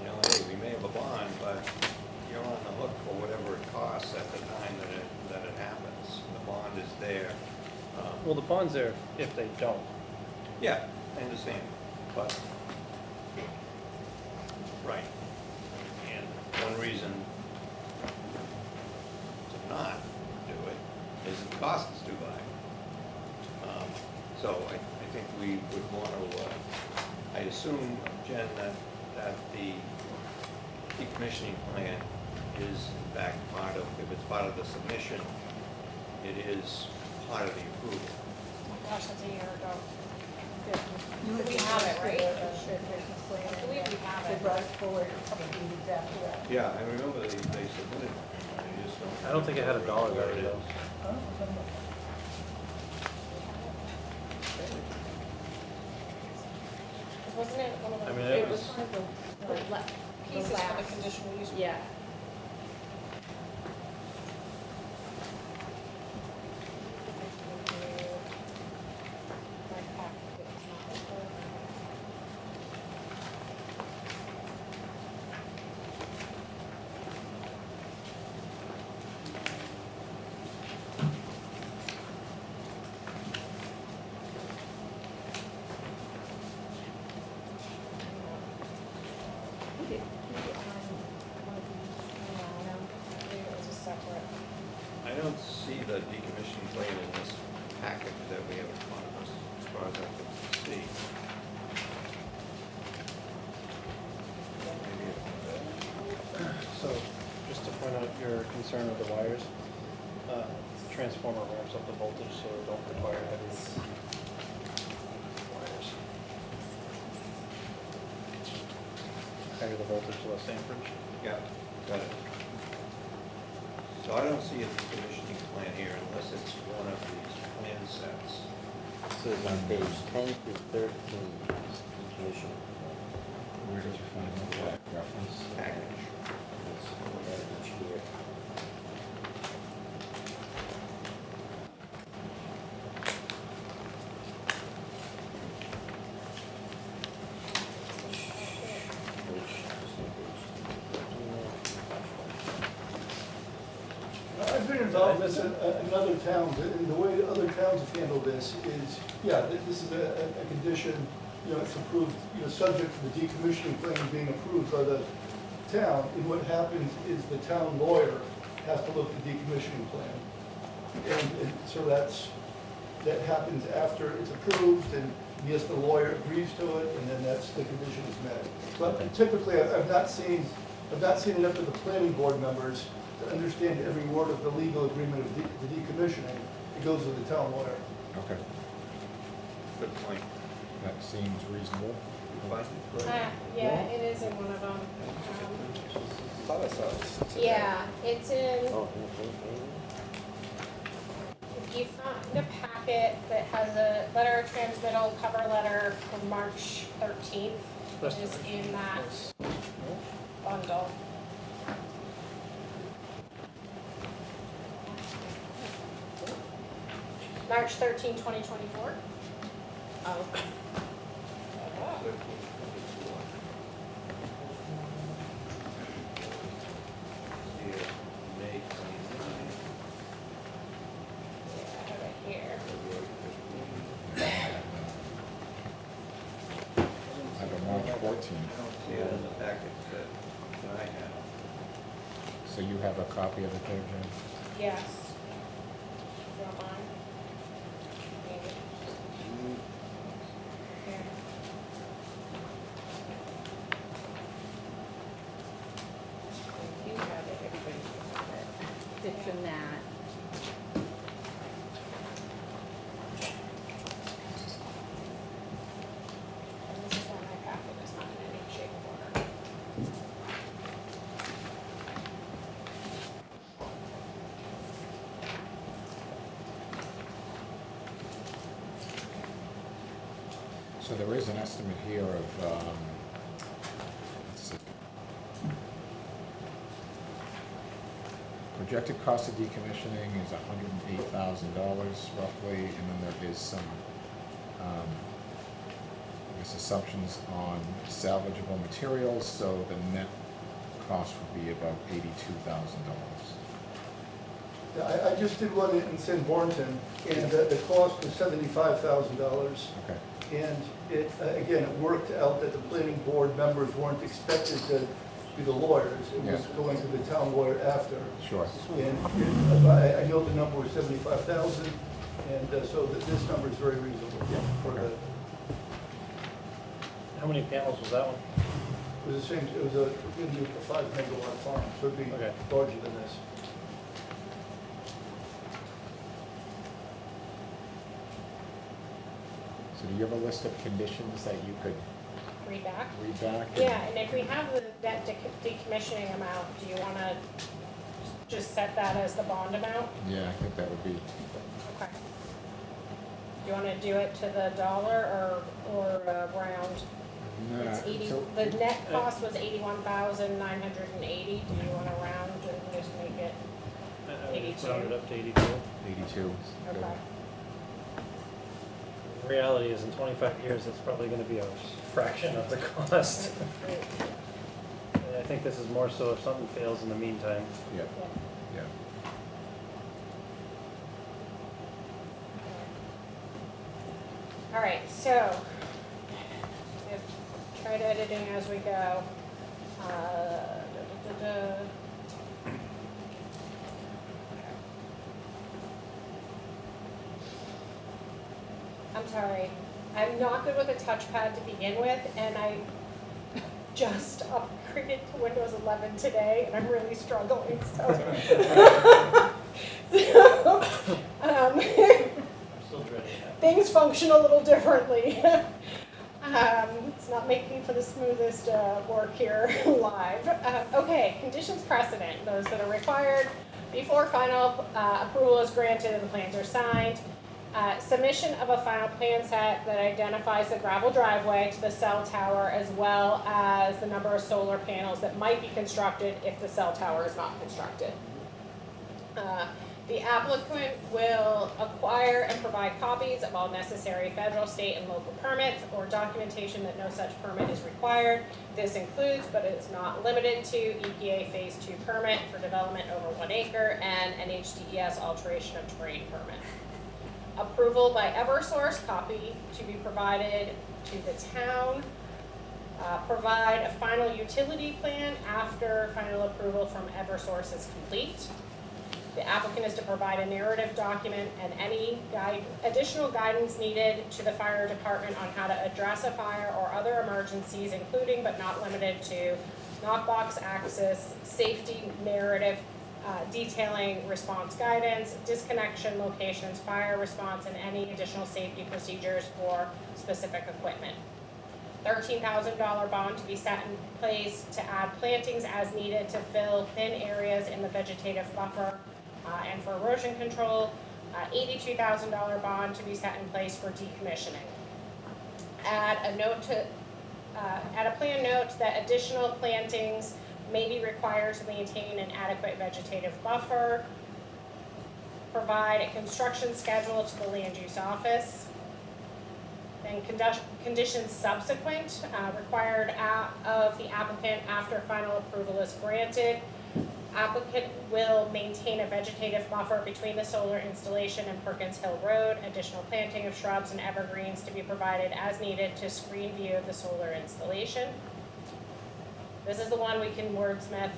you know, hey, we may have a bond, but you're on the hook for whatever it costs at the time that it happens. The bond is there. Well, the bond's there if they don't. Yeah, I understand, but, right. And one reason to not do it is the cost is too high. So I think we would want to, I assume, Jen, that the decommissioning plan is in fact part of, if it's part of the submission, it is part of the approval. Oh my gosh, that's a year ago. We have it, right? I believe we have They it. brought it forward a couple of meetings after that. Yeah, I remember they submitted one, I just don't. I don't think it had a dollar value though. Oh, I don't know. Wasn't it one of the? I mean, it was, Pieces for the conditional use. Yeah. far as I can see. Maybe So, just to point out your concern with the wires, transformer ramps up the voltage, so don't require heavy wires. Higher the voltage, less amperage. Yeah, got it. So I don't see a decommissioning plan here unless it's one of these plan sets. So it's on page 10 through 13, decommission. Where did you find that reference? Package. It's each here. I've been involved in other towns, and the way other towns have handled this is, yeah, this is a condition, you know, it's approved, you know, subject to the decommissioning plan being approved by the town, and what happens is the town lawyer has to look at the decommissioning plan. And so that happens after it's approved, and yes, the lawyer agrees to it, and then that's, the condition is met. But typically, I've not seen it up to the planning board members to understand every word of the legal agreement of the decommissioning. It goes to the town lawyer. Okay, Good point. that seems reasonable. You find it? Yeah, it is in one of them. Thought I saw it today. Yeah, it's in, Oh, if you find a packet that has a letter of transmittal, cover letter from March 13th, That's is the- in that that's- bundle. March 13, 2024. Oh. 1324. Here, May 29. Yeah, right here. February 15. I have a March 14th, I don't see it in the packet that I have. so you have a copy of it there, Jim? Yes. You want mine? Maybe. Here. You have it, everybody has it. It's in that. And this is why my packet is not in any shape or form. So there is an estimate here of, let's see. Projected cost of decommissioning is $108,000 roughly, and then there is some, I guess, assumptions on salvageable materials, so the net cost would be about $82,000. Yeah, I just did one in St. Bornton, and the cost was $75,000. Okay, And it, again, it worked out that the planning board members weren't expected to be the lawyers. It was Yeah. going to the town lawyer after. sure. And I know the number was 75,000, and so this number is very reasonable for the, it How many panels was that one? was the same, it was a 5 megawatt farm, so it'd be Okay. larger than this. So do you have a list of conditions that you could Read back. read back? Yeah, and if we have that decommissioning amount, do you wanna just set that as the bond amount? Yeah, I think that would be, Okay. Do you wanna do it to the dollar or round? It's 80, so, the net cost was 81,980, do you wanna round and just make it, I would just 82. round it up to 82. 82. okay? The reality is, in 25 years, it's probably gonna be a fraction of the cost. And I think this is more so if something fails in the meantime. Yeah, yeah. All right, so, if, tried editing as we go. Da, da, da, da. I'm sorry, I'm not good with a touchpad to begin with, and I just upgraded to Windows 11 today, and I'm really struggling, so. Still dreading that. Things function a little differently. It's not making for the smoothest work here live. Okay, conditions precedent, those that are required before final approval is granted and the plans are signed. Submission of a final plan set that identifies the gravel driveway to the cell tower as well as the number of solar panels that might be constructed if the cell tower is not constructed. The applicant will acquire and provide copies of all necessary federal, state, and local permits or documentation that no such permit is required. This includes, but is not limited to, EPA Phase 2 permit for development over 1 acre and NHDES alteration of terrain permit. Approval by Eversource, copy to be provided to the town. Provide a final utility plan after final approval from Eversource is complete. The applicant is to provide a narrative document and any additional guidance needed to the fire department on how to address a fire or other emergencies, including but not limited to knockbox access, safety narrative, detailing response guidance, disconnection locations, fire response, and any additional safety procedures for specific equipment. $13,000 bond to be set in place to add plantings as needed to fill thin areas in the vegetative buffer and for erosion control. $82,000 bond to be set in place for decommissioning. Add a plan note that additional plantings may be required to maintain an adequate vegetative buffer. Provide a construction schedule to the land use office. Then conditions subsequent, required of the applicant after final approval is granted. Applicant will maintain a vegetative buffer between the solar installation and Perkins Hill Road. Additional planting of shrubs and evergreens to be provided as needed to screen view of the solar installation. This is the one we can wordsmith.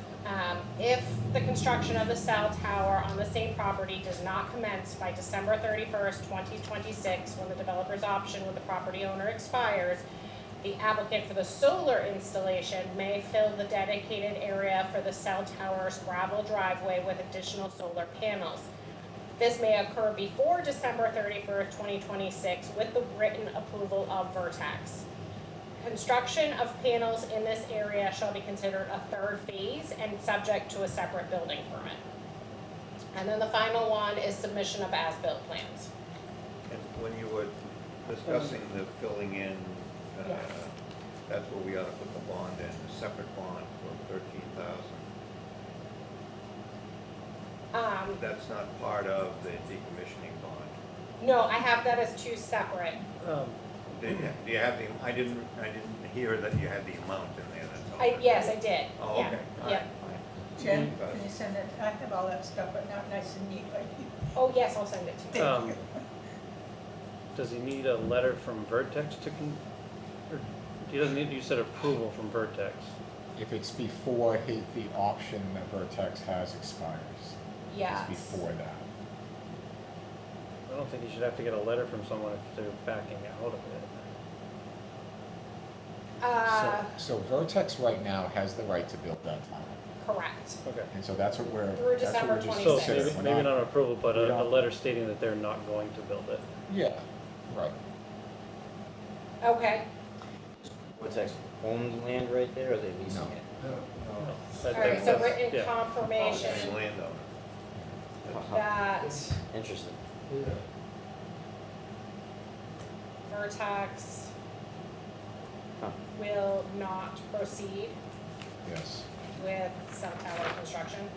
If the construction of the cell tower on the same property does not commence by December 31st, 2026, when the developer's option with the property owner expires, the applicant for the solar installation may fill the dedicated area for the cell tower's gravel driveway with additional solar panels. This may occur before December 31st, 2026 with the written approval of Vertex. Construction of panels in this area shall be considered a third phase and subject to a separate building permit. And then the final one is submission of as-built plans. And when you were discussing the filling in, Yes. that's where we ought to put the bond in, a separate bond for $13,000. That's not part of the decommissioning bond. No, I have that as two separate. Do you have the, I didn't hear that you had the amount in there, that's all. Yes, I did. Oh, Yeah, okay, all yeah. right, fine. Jen, can you send it, I have all that stuff, but not nice and neat like you. Oh, yes, I'll send it to you. Does he need a letter from Vertex to or he doesn't need, you said approval from Vertex. If it's before the option that Vertex has expires. Yes. It's before that. I don't think you should have to get a letter from someone if they're backing out of it. So Vertex right now has the right to build that tower. Correct. Okay. And so that's what we're, Through that's what we're just December So 26th. considering. maybe, We're maybe not an approval, but we a don't- letter stating that they're not going to build it. Yeah, right. Okay. What's that, owns land right there, or are they leasing No. it? That- All right, so that's- written yeah. And confirmation landowner. that Interesting. Vertex Huh. will not proceed Yes. with cell tower construction.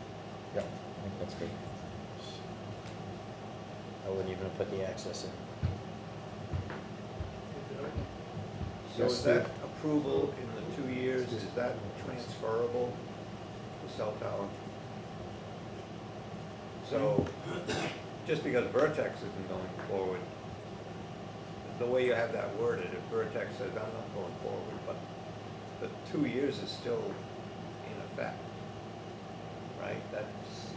Yeah, I think that's good. I wouldn't even put the access in. So Yes, is that Steve? approval in the 2 years, is that transferable to cell tower? So, just because Vertex isn't going forward, the way you have that worded, if Vertex says, I'm not going forward, but the 2 years is still in effect, right? That's.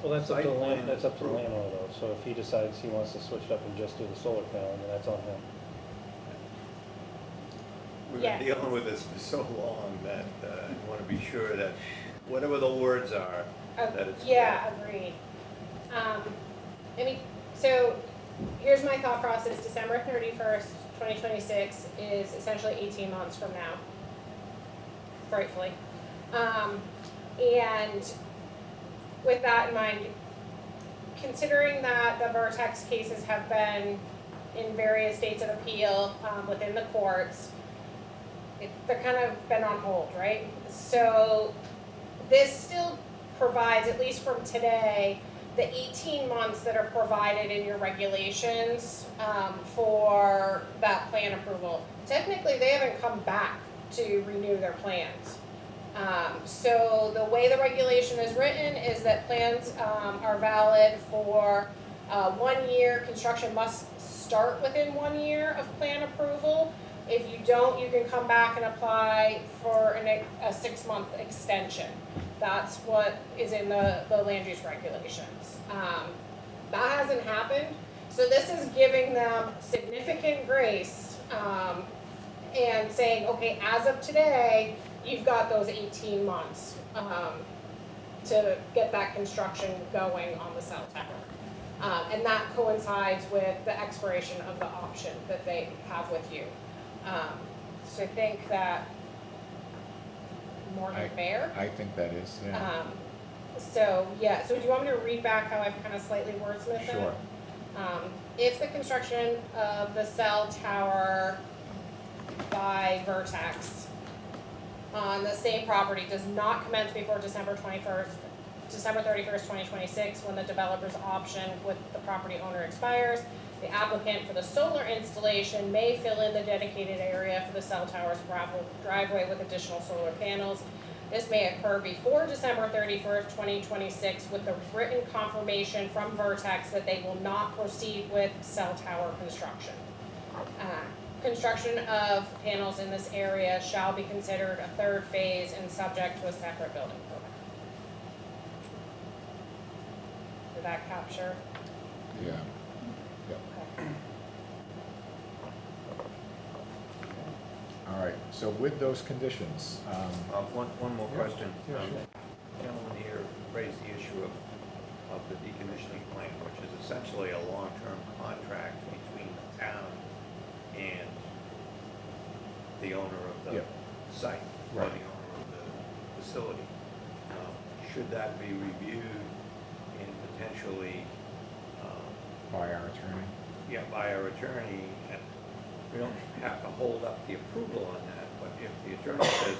Well, that's up to the site plan that's up to the approval. landowner though, so if he decides he wants to switch it up and just do the solar panel, then that's on him. We've Yeah. been dealing with this for so long that I want to be sure that whatever the words are, that it's. Yeah, agreed. I mean, so here's my thought process, December 31st, 2026 is essentially 18 months from now, frightfully. And with that in mind, considering that the Vertex cases have been in various states of appeal within the courts, they're kind of been on hold, right? So this still provides, at least from today, the 18 months that are provided in your regulations for that plan approval. Technically, they haven't come back to renew their plans. So the way the regulation is written is that plans are valid for 1 year. Construction must start within 1 year of plan approval. If you don't, you can come back and apply for a 6-month extension. That's what is in the land use regulations. That hasn't happened, so this is giving them significant grace and saying, okay, as of today, you've got those 18 months to get that construction going on the cell tower. And that coincides with the expiration of the option that they have with you. So I think that more than fair. I think that is, yeah. So do you want me to read back how I've kind of slightly wordsmithed it? Sure. If the construction of the cell tower by Vertex on the same property does not commence before December 31st, 2026, when the developer's option with the property owner expires, the applicant for the solar installation may fill in the dedicated area for the cell tower's gravel driveway with additional solar panels. This may occur before December 31st, 2026 with the written confirmation from Vertex that they will not proceed with cell tower construction. Construction of panels in this area shall be considered a third phase and subject to a separate building permit. Did that capture? Yeah. Okay. All right, so with those conditions, One more Yeah, question. yeah, sure. The gentleman here raised the issue of the decommissioning plan, which is essentially a long-term contract between the town and the owner of the Yeah. site, or Right. the owner of the facility. Should that be reviewed and potentially, by our attorney. by our attorney? And we don't have to hold up the approval on that, but if the attorney says,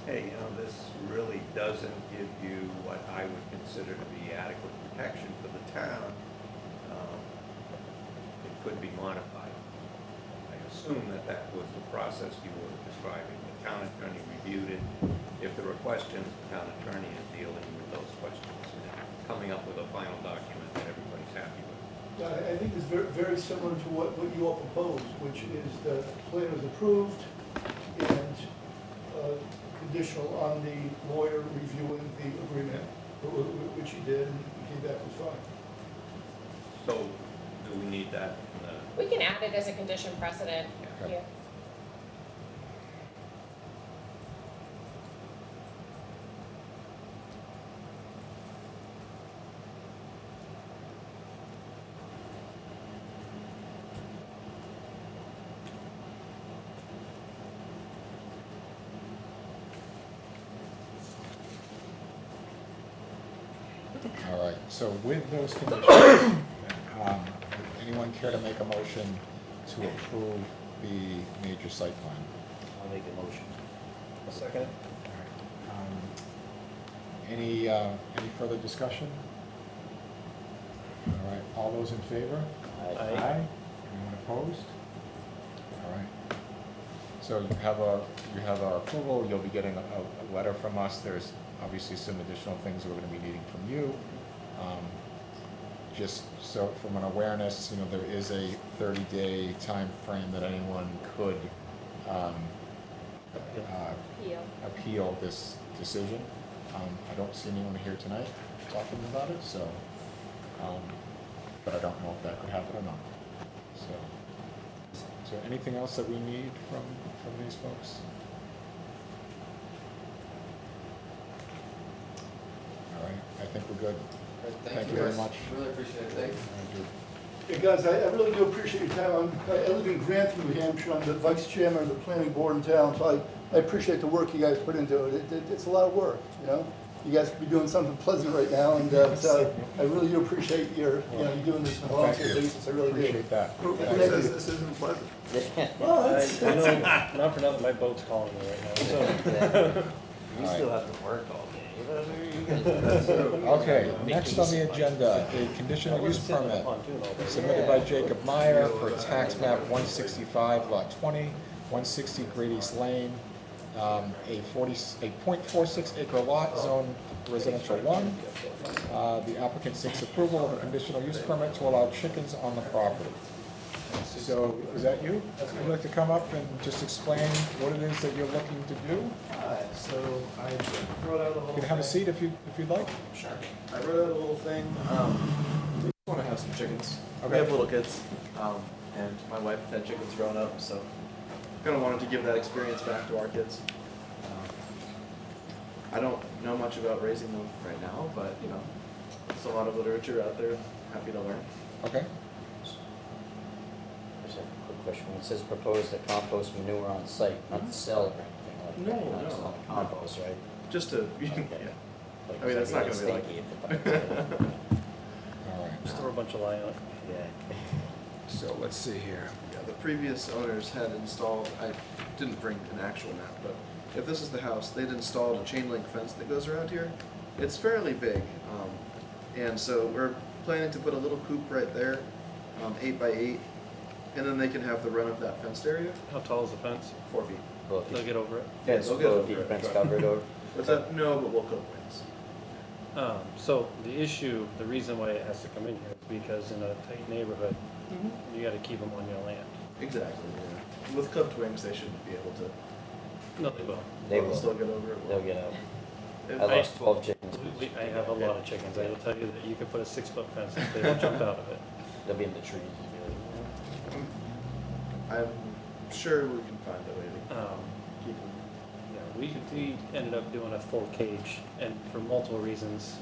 hey, this really doesn't give you what I would consider to be adequate protection for the town, it could be modified. I assume that was the process you were describing. The town attorney reviewed it. If there are questions, the town attorney is dealing with those questions and coming up with a final document that everybody's happy with. Yeah, I think it's very, very similar to what you all proposed, which is the plan was approved and conditional on the lawyer reviewing the agreement, which he did, and he came back with fine. So, do we need that in the? We can add it as a condition precedent Okay. here. All right, so with those conditions, anyone care to make a motion to approve the major site plan? I'll make a motion. A second? All right. Any further discussion? All right, all those in favor? Aye. Anyone opposed? All right. So you have our approval, you'll be getting a letter from us. There's obviously some additional things we're gonna be needing from you. Just so from an awareness, there is a 30-day time frame that anyone could appeal this decision. I don't see anyone here tonight talking about it, so, but I don't know if that could happen or not, so. Is there anything else that we need from these folks? All right, I think we're good. Great, Thank you very guys. much. Really appreciate it, thanks. Thank you. Hey guys, I really do appreciate your time. I live in Grantham, New Hampshire. I'm the vice chairman of the planning board in town, so I appreciate the work you guys put into it. It's a lot of work, you know? You guys could be doing something pleasant right now, and so I really do appreciate you doing this on a Well, thank volunteer you. basis. I really do. Appreciate that. Thank Who you. says this isn't pleasant? Well, I it's, know, not for nothing, my boat's calling me right now, so. You still have to work all day. Okay, next on the agenda, a conditional use permit submitted by Jacob Meyer for tax map 165, lot 20, 160 Great East Lane, a 0.46 acre lot, zone residential 1. The applicant seeks approval of a conditional use permit to allow chickens on the property. So, is that you? Would you like to come up and just explain what it is that you're looking to do? So I wrote out a little You can have a thing. seat if you'd like. Sure. I wrote out a little thing. We just want to have some chickens. Okay. We have little kids, and my wife had chickens growing up, so kind of wanted to give that experience back to our kids. I don't know much about raising them right now, but you know, there's a lot of literature out there. Happy to learn. Okay. Just a quick question. When it says proposed to compost manure on site, not to sell or anything like that. No, not no, just on no. compost, right? Just to, yeah. Like, I mean, it's not it's gonna be like- stinky if the All right. Just throw a bunch of lime on it. Yeah. So let's see here. Yeah, the previous owners had installed, I didn't bring an actual map, but if this is the house, they'd installed a chain link fence that goes around here. It's fairly big, and so we're planning to put a little coop right there, 8 by 8, and then they can have the run of that fenced area, How tall is the fence? 4 feet. Well, if They'll you get over it. fence, they'll get well, over if you it, fence but- covered or, What's that? No, but we'll cook wings. So the issue, the reason why it has to come in here is because in a tight neighborhood, you gotta keep them on your land. Exactly, yeah. With cooked wings, they shouldn't be able to, No, they will. they they'll will, still get over it. they'll get out. If- I lost 12 chickens. I have a lot of chickens. I will tell you that you could put a 6-foot fence and they will jump out of it. They'll be in the trees. You'll be like, I'm sure we can find a way to Um, keep them. Yeah, we ended up doing a full cage, and for multiple reasons.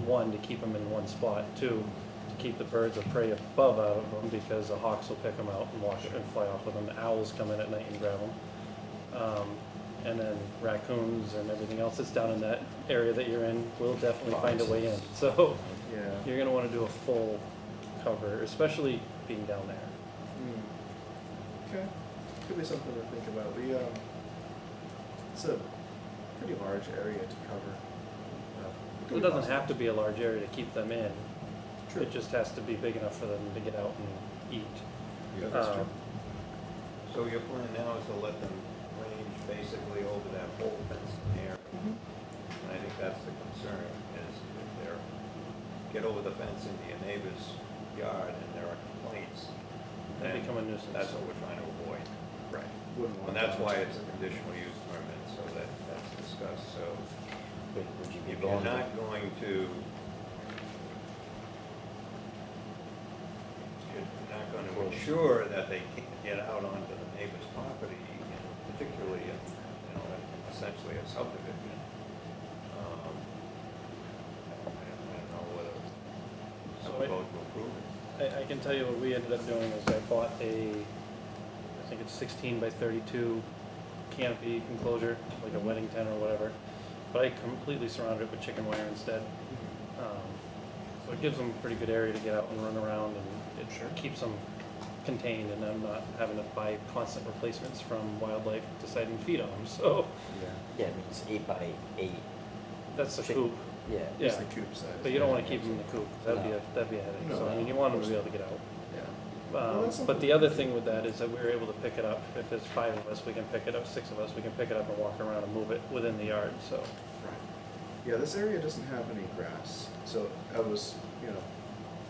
One, to keep them in one spot. Two, to keep the birds of prey above out of them because the hawks will pick them out and walk and fly off with them. The owls come in at night and grab them. And then raccoons and everything else that's down in that area that you're in will definitely find a way in. So Yeah. you're gonna wanna do a full cover, especially being down there. Okay. Could be something to think about. We it's a pretty large area to cover. Could It be doesn't possible. have to be a large area to keep them in. True. It just has to be big enough for them to get out and eat. Yeah, that's true. So your plan now is to let them range basically over that whole fenced area? And I think that's the concern, is if they're, get over the fence into your neighbor's yard and there are complaints, They then become a nuisance. that's what we're trying to avoid. Right. Wouldn't want And that's that. why it's a conditional use permit, so that's discussed, so would you be if you're willing to? not going to, you're not going to ensure that they can't get out onto the neighbor's property, particularly in, essentially a subdivision. I don't know whether So I'm about to approve it. I can tell you what we ended up doing is I bought I think it's 16 by 32 canopy enclosure, like a wedding tent or whatever. But I completely surrounded it with chicken wire instead. So it gives them a pretty good area to get out and run around, and it keeps them contained, and I'm not having to buy constant replacements from wildlife deciding to feed on them. So Yeah, I mean, it's 8 by 8. that's the Chicken. coop. Yeah. Yeah. It's the coop size. But you don't want to keep them in the coop, 'cause that'd be a headache. No, So I mean, you want them to be able to get out. Yeah. Well, that's But something- the other thing with that is that we were able to pick it up. If there's 5 of us, we can pick it up. 6 of us, we can pick it up and walk around and move it within the yard. So Right. Yeah, this area doesn't have any grass, so I was,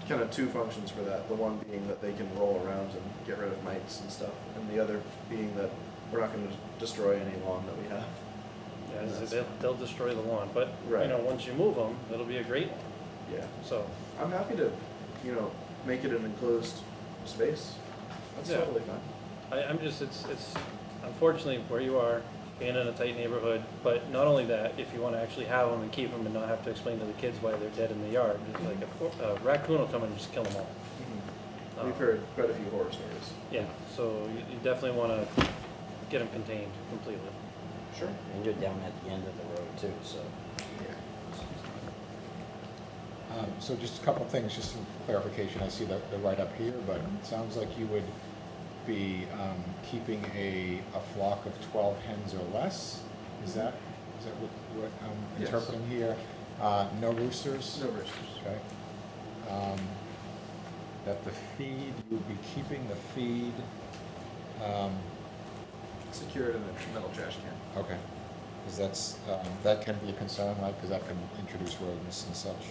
kind of two functions for that. The one being that they can roll around and get rid of mites and stuff, and the other being that we're not going to destroy any lawn that we have. yeah, That's they'll destroy the lawn. But Right. once you move them, it'll be a great one. Yeah. So I'm happy to, make it an enclosed space, that's Yeah. totally fine. I'm just, it's unfortunately where you are, being in a tight neighborhood, but not only that, if you wanna actually have them and keep them and not have to explain to the kids why they're dead in the yard, just like a raccoon will come and just kill them all. We've heard quite a few horror stories. Yeah, so you definitely wanna get them contained completely. Sure. And you're down at the end of the road too, so. So just a couple things, just some clarification. I see the write-up here, but it sounds like you would be keeping a flock of 12 hens or less. Is that what I'm Yes. interpreting here? No roosters? No roosters. Okay. That the feed, you would be keeping the feed, Secured in a metal trash can. okay. Because that's, that can be a concern, right? Because that can introduce rodents and such.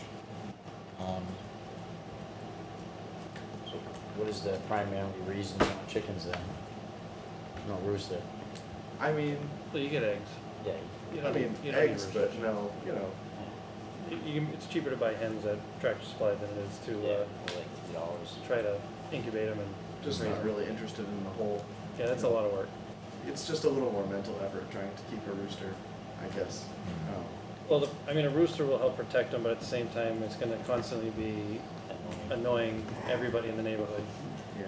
So what is the primary reason you want chickens then? No rooster. I mean, So you get eggs. Yeah. You I don't mean, need, you don't need eggs, roosters. but no, you know, It's cheaper to buy hens at Tractor Supply than it is to Like $50. try to incubate them and just raise not them. really interested in the whole. Yeah, that's a lot of work. It's just a little more mental effort trying to keep a rooster, I guess. Well, I mean, a rooster will help protect them, but at the same time, it's gonna constantly be annoying everybody in the neighborhood. Yeah,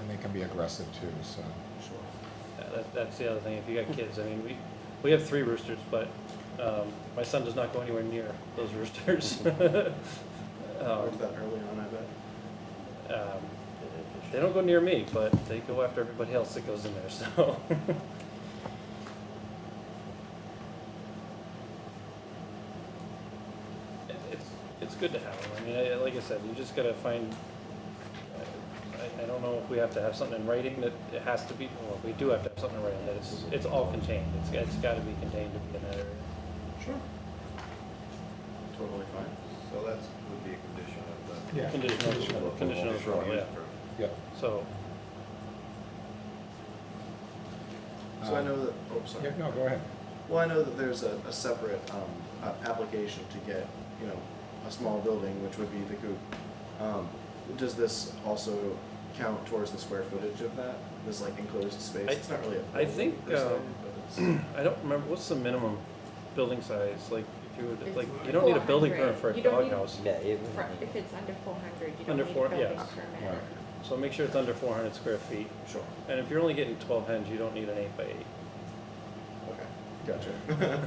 And they can be aggressive too, so. sure. Yeah, that's the other thing, if you got kids, I mean, we have 3 roosters, but my son does not go anywhere near those roosters. Learned that early on, I bet. They don't go near me, but they go after everybody else that goes in there, so. It's good to have them. I mean, like I said, you just gotta find, I don't know if we have to have something in writing that it has to be, well, we do have to have something in writing that it's all contained. It's gotta be contained to be in that area. Sure. Totally fine. So that's would be a condition of the. Yeah. Condition of approval, yeah. Yeah. So, So I know that, oh, sorry. Yeah, no, go ahead. Well, I know that there's a separate application to get, you know, a small building, which would be the coop. Does this also count towards the square footage of that? This like enclosed space? It's not really a I building think, per se, but it's. I don't remember, what's the minimum building size? Like, if you would, It's like, you don't need a building 400. permit for a You don't need- doghouse. Yeah, it If it's under 400, you Under don't need a four- building yeah. permit. Right. So make sure it's under 400 square feet. Sure. And if you're only getting 12 hens, you don't need an 8 by 8. Okay, gotcha.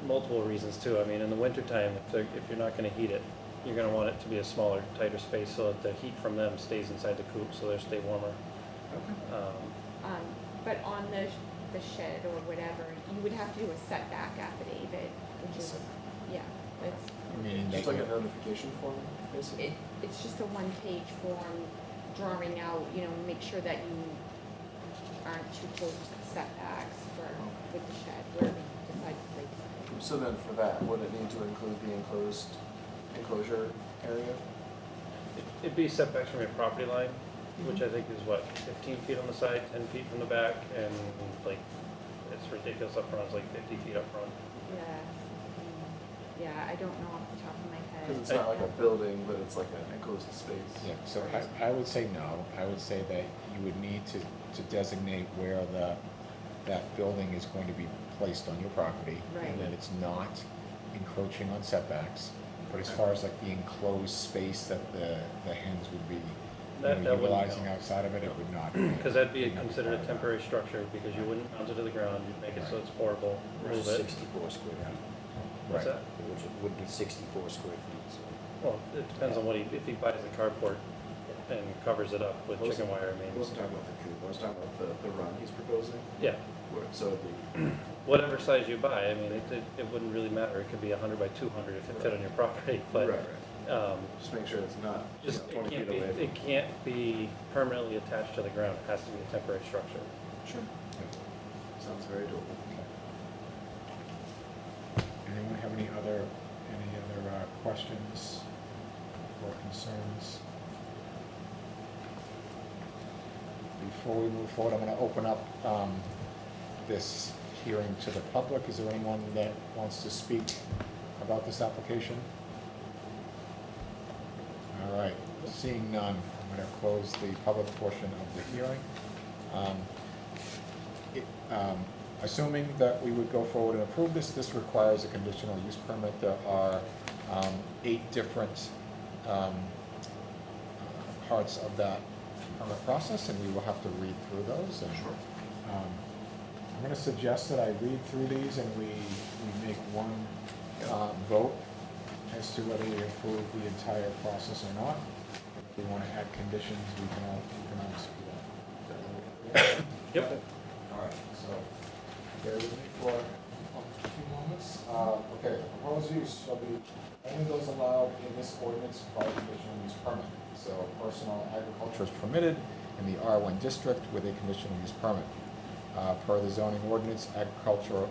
Multiple reasons too. I mean, in the wintertime, if you're not gonna heat it, you're gonna want it to be a smaller, tighter space so that the heat from them stays inside the coop, so they stay warmer. But on the shed or whatever, you would have to do a setback affidavit, which is, yeah, it's, Meaning that Just like a notification form, basically? it's just a one-page form drawing out, you know, make sure that you aren't too close to the setbacks with the shed, where we decide to place it. So then for that, would it need to include the enclosure area? It'd be setbacks from your property line, which I think is what, 15 feet on the side, 10 feet from the back, and like, it's ridiculous up front, it's like 50 feet up front. Yeah, I don't know off the top of my head. Because it's not like a building, but it's like an enclosed space. Yeah, so I would say no. I would say that you would need to designate where that building is going to be placed on your property. Right. And that it's not encroaching on setbacks. But as far as like the enclosed space that the hens would be That wouldn't utilizing count. outside of it, it would not. Because that'd be considered a temporary structure, because you wouldn't mount it to the ground, you'd make it so it's portable, Which move is it. 64 square feet, What's Right. that? which would be 64 square feet, so. Well, it depends on if he buys a carport and covers it up with chicken wire, I I mean, wasn't talking about the coop, I was talking about the run he's proposing. yeah. So it'd be, Whatever size you buy, I mean, it wouldn't really matter, it could be 100 by 200 if it fit on your property, but, right. just Just make sure it's not, you just, know, 20 feet away. it can't be permanently attached to the ground, it has to be a temporary structure. Sure. Sounds very doable. Anyone have any other questions or concerns? Before we move forward, I'm going to open up this hearing to the public. Is there anyone that wants to speak about this application? All right, Seeing none, I'm gonna close the public portion of the hearing. Assuming that we would go forward and approve this, this requires a conditional use permit. There are 8 different parts of that permit process, and we will have to read through those. And, I'm gonna suggest that I read through these and we make one vote as to whether we approve the entire process or not. If we wanna add conditions, we can always do that. Yep. All right, so bear with me for a few moments. Okay, the proposed use shall be only those allowed in this ordinance by conditional use permit. So personal agriculture is permitted in the R1 district with a conditional use permit. Per the zoning ordinance, agricultural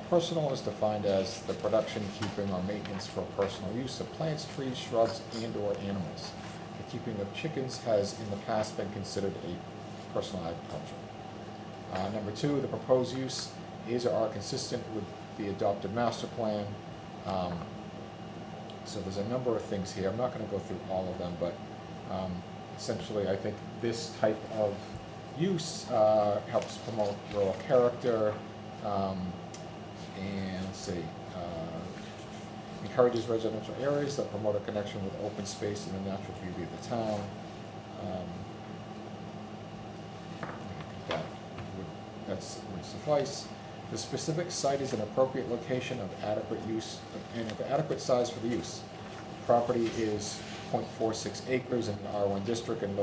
personal is defined as the production, keeping, or maintenance for personal use of plants, trees, shrubs, and/or animals. The keeping of chickens has in the past been considered a personal agriculture. Number 2, the proposed use is or are consistent with the adopted master plan. So there's a number of things here. I'm not going to go through all of them, but essentially I think this type of use helps promote rural character, and let's see, encourages residential areas that promote a connection with open space and the natural beauty of the town. That would suffice. The specific site is an appropriate location of adequate use and of adequate size for the use. Property is 0.46 acres in the R1 district and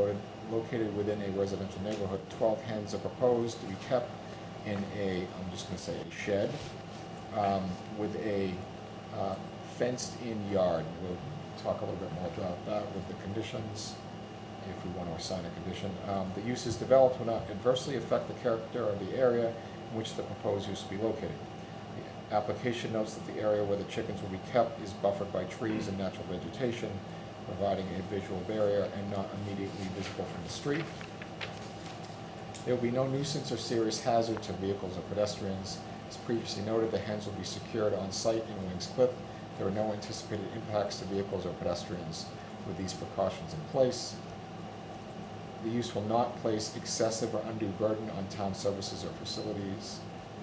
located within a residential neighborhood. 12 hens are proposed to be kept in a, I'm just going to say a shed, with a fenced-in yard. We'll talk a little bit more about that with the conditions, if we want to assign a condition. The uses developed will not adversely affect the character of the area in which the proposed use will be located. The application notes that the area where the chickens will be kept is buffered by trees and natural vegetation, providing a visual barrier and not immediately visible from the street. There will be no nuisance or serious hazard to vehicles or pedestrians. As previously noted, the hens will be secured on site in wings clipped. There are no anticipated impacts to vehicles or pedestrians with these precautions in place. The use will not place excessive or undue burden on town services or facilities.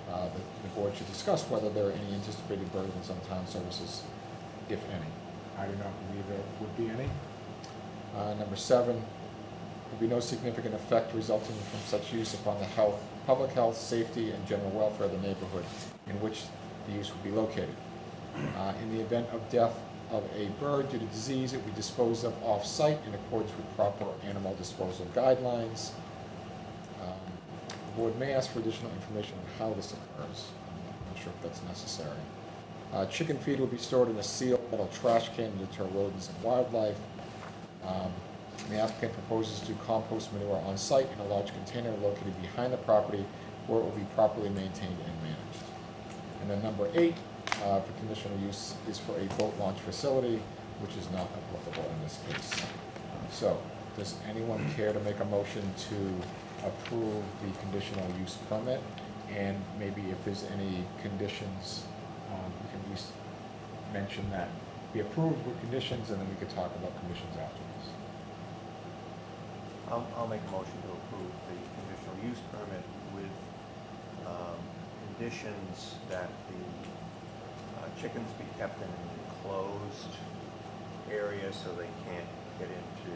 The board should discuss whether there are any anticipated burdens on town services, if any. I do not believe there would be any. Number 7, there will be no significant effect resulting from such use upon the health, public health, safety, and general welfare of the neighborhood in which the use will be located. In the event of death of a bird due to disease, it will be disposed of off-site in accordance with proper animal disposal guidelines. The board may ask for additional information on how this occurs. I'm not sure if that's necessary. Chicken feed will be stored in a sealed metal trash can to deter rodents and wildlife. The applicant proposes to compost manure on site in a large container located behind the property where it will be properly maintained and managed. And then number 8, for conditional use is for a boat launch facility, which is not applicable in this case. So, does anyone care to make a motion to approve the conditional use permit? And maybe if there's any conditions, we can at least mention that be approved with conditions, and then we could talk about conditions afterwards. I'll make a motion to approve the conditional use permit with conditions that the chickens be kept in an enclosed area so they can't get into,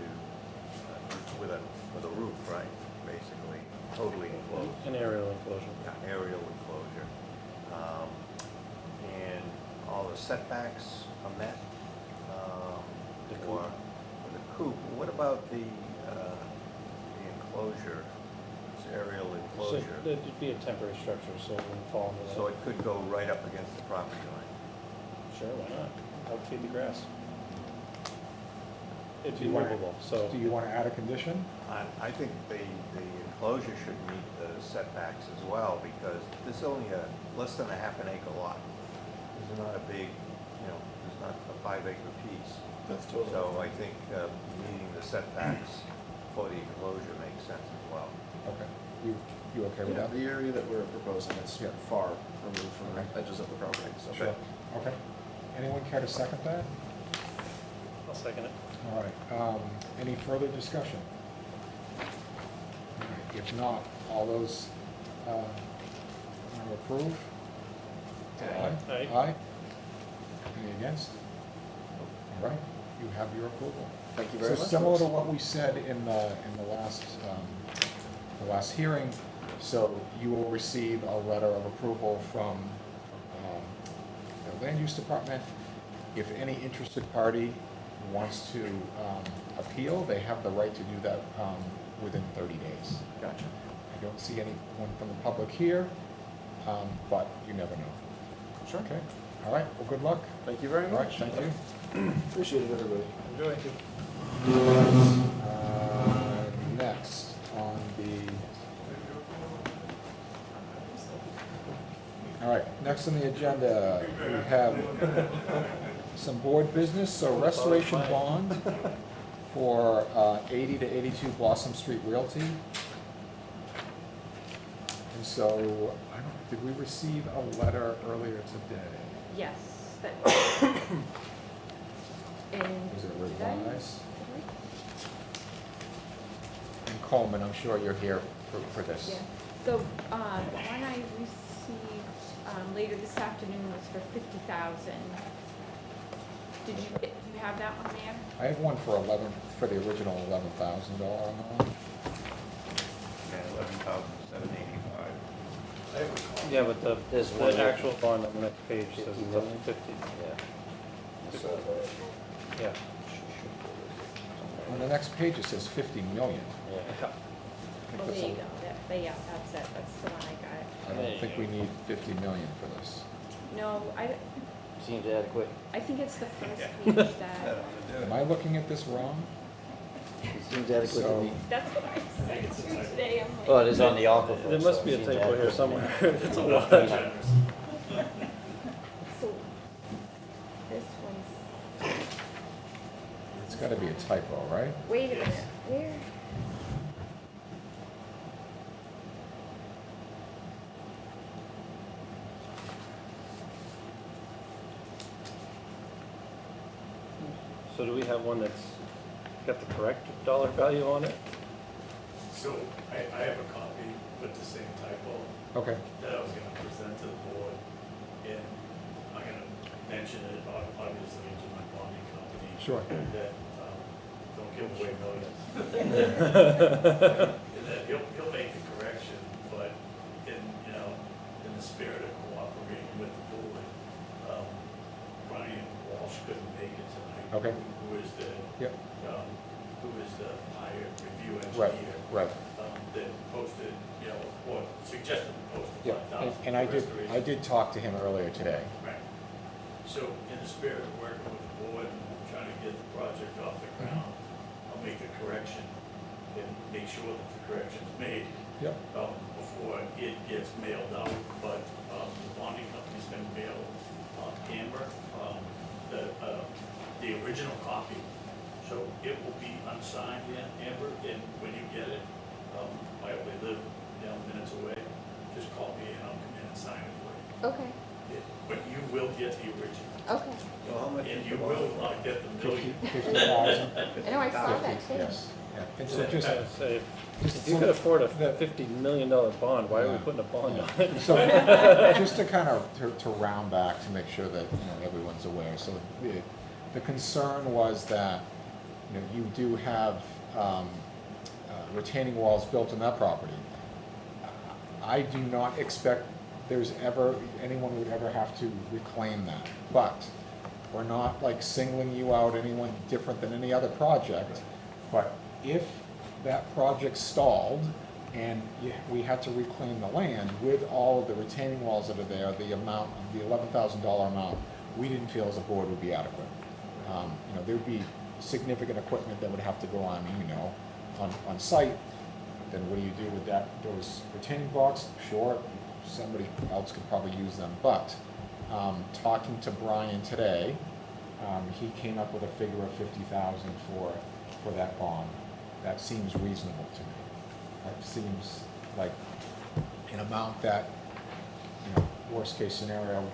with a roof, right, basically, totally enclosed. An aerial enclosure. Yeah, aerial enclosure. And all the setbacks are met for the coop. What about the enclosure, this aerial So enclosure? it'd be a temporary structure, so it wouldn't fall into that. So it could go right up against the property line? Sure, why not? Help feed the grass. It'd Do be you want- movable, so. Do you want to add a condition? I think the enclosure should meet the setbacks as well, because this is only less than a half an acre lot. This is not a big, there's not a 5-acre piece. That's totally. So I think meeting the setbacks for the enclosure makes sense as well. Okay. You okay with Yeah, that? the area that we're proposing is Yeah. far removed from the Okay. edges of the property, so. Sure. Okay. Anyone care to second that? I'll second it. All right, any further discussion? All right, if not, all those, want to approve? Aye. Aye? Any against? All right, you have your approval. Thank you very So much. similar to folks. what we said in the last hearing, so you will receive a letter of approval from the land use department. If any interested party wants to appeal, they have the right to do that within 30 days. Gotcha. I don't see anyone from the public here, but you never know. Sure. Okay, all right, well, good luck. Thank you very All right, much. thank you. Appreciate it, everybody. Enjoy. Next on all right, next on the agenda, we have some board business, so restoration bond for 80 to 82 Blossom Street Realty. And so, did we receive a letter earlier today? Yes, that. And. Was it did I- revised? And Coleman, I'm sure you're here for this. Yeah, the one I received, later this afternoon was for 50,000. Do you have that one there? I have one for the original $11,000 amount. Yeah, 11,785. I have a copy. Yeah, but There's one the here. actual bond on the next page says it's up to 50. Yeah. So, Yeah. On the next page, it says 50 million. yeah. I think Well, that's there you a- go, yeah, that's it, that's the one I got. I don't think we need 50 million for this. No, Seems adequate. I think it's the first page that, Am I looking at this wrong? Seems adequate to So- me. that's what I said to you today, I'm like. Well, it is on the aquifer. There must so be a it seems typo here adequate to me. somewhere. It's a lot. So, this one's, It's gotta be a typo, right? wait a minute, where? So do we have one that's got the correct dollar value on it? So I have a copy with the same typo Okay, that I was gonna present to the board. And I'm gonna mention it, obviously, to my bonding company. sure. That, don't give away millions. And that he'll make the correction, but in the spirit of cooperating with the board, Brian Walsh couldn't make it tonight. Okay. Who is the, Yep. who is the higher review Right, engineer. right. That posted, or suggested the post of Yeah, 5,000. and I did talk to him earlier today. Right. So in the spirit of working with the board and trying to get the project off the ground, I'll make the correction and make sure that the correction's made Yep. before it gets mailed out. But the bonding company's gonna mail Amber the original copy. So it will be unsigned, Amber, and when you get it, I only live minutes away, just call me and I'll come in and sign it for you. Okay, But you will get the original, okay, Well, how much and is you the will bond? not get the 50 million. 50,000. I know I saw that too. Yes, yeah. And so just, Say, just if you could so, afford a $50 million bond, why are we Yeah. putting a bond on it? so just to kind of, to round back to make sure that, everyone's aware. So the concern was that, you do have retaining walls built on that property. I do not expect anyone would ever have to reclaim that. But we're not like singling you out anyone different than any other project. But if that project stalled and we had to reclaim the land with all of the retaining walls that are there, the amount, the $11,000 amount, we didn't feel as a board would be adequate. There'd be significant equipment that would have to go on site. Then what do you do with those retaining blocks? Sure, somebody else could probably use them, but talking to Brian today, he came up with a figure of 50,000 for that bond. That seems reasonable to me. That seems like an amount that, worst case scenario,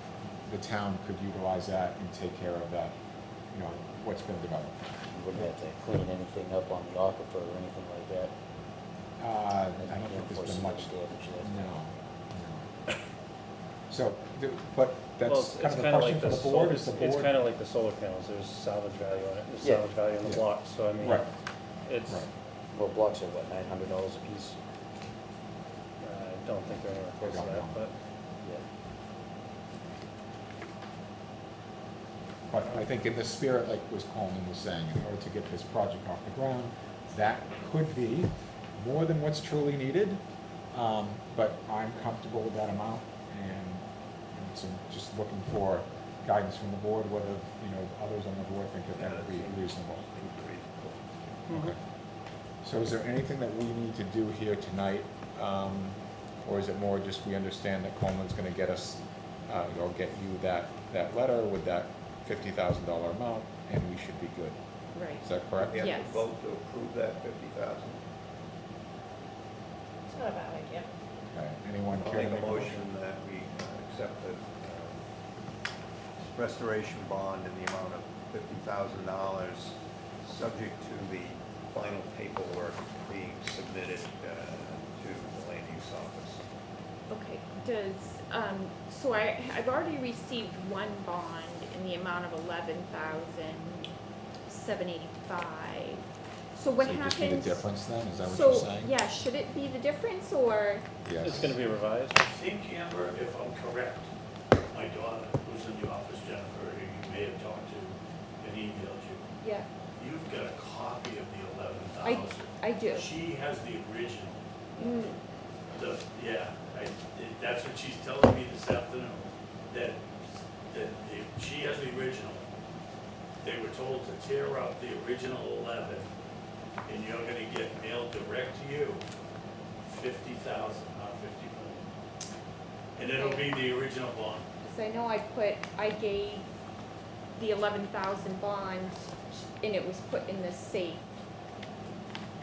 the town could utilize that and take care of that you know, what's been developed. You wouldn't have to clean anything up on the aquifer or anything like that. I don't think there's been much, damage there. no. So, but Well, that's it's kind of the kinda question like for the sol- board, is the It's board? kind of like the solar panels, there's salvage value in it, there's Yeah. salvage value in the Yeah. blocks, so I mean, Right. it's, Right. Well, blocks are what, $900 a piece? I don't think they're anywhere close to don't know. that, but. Yeah. But I think in the spirit, like was Coleman was saying, in order to get this project off the ground, that could be more than what's truly needed. But I'm comfortable with that amount, and so just looking for guidance from the board, whether, you know, others on the board think that that would be reasonable. Okay. So is there anything that we need to do here tonight? Or is it more just we understand that Coleman's gonna get us, or get you that letter with that $50,000 amount, and we should be good? Right. Is that correct? We have Yes. to vote to approve that 50,000. It's not a bad idea. Okay, anyone I'll care to make a motion that we accept the restoration bond in the amount of $50,000, subject to the final paperwork being submitted to the land use office. Okay, so I've already received one bond in the amount of $11,785. So what So you happens? just need a difference then, is that what So, you're saying? yeah, should it be the difference or? Yes. It's gonna be revised. I think, Amber, if I'm correct, my daughter, who's in the office, Jennifer, who you may have talked to and emailed you, Yeah, you've got a copy of the 11,000. I do. She has the original. Mm, That's what she's telling me this afternoon, that she has the original. They were told to tear up the original 11, and you're gonna get mailed direct to you, 50,000, not 50 million. And it'll be the original bond. Cause I know I gave the 11,000 bond and it was put in the safe.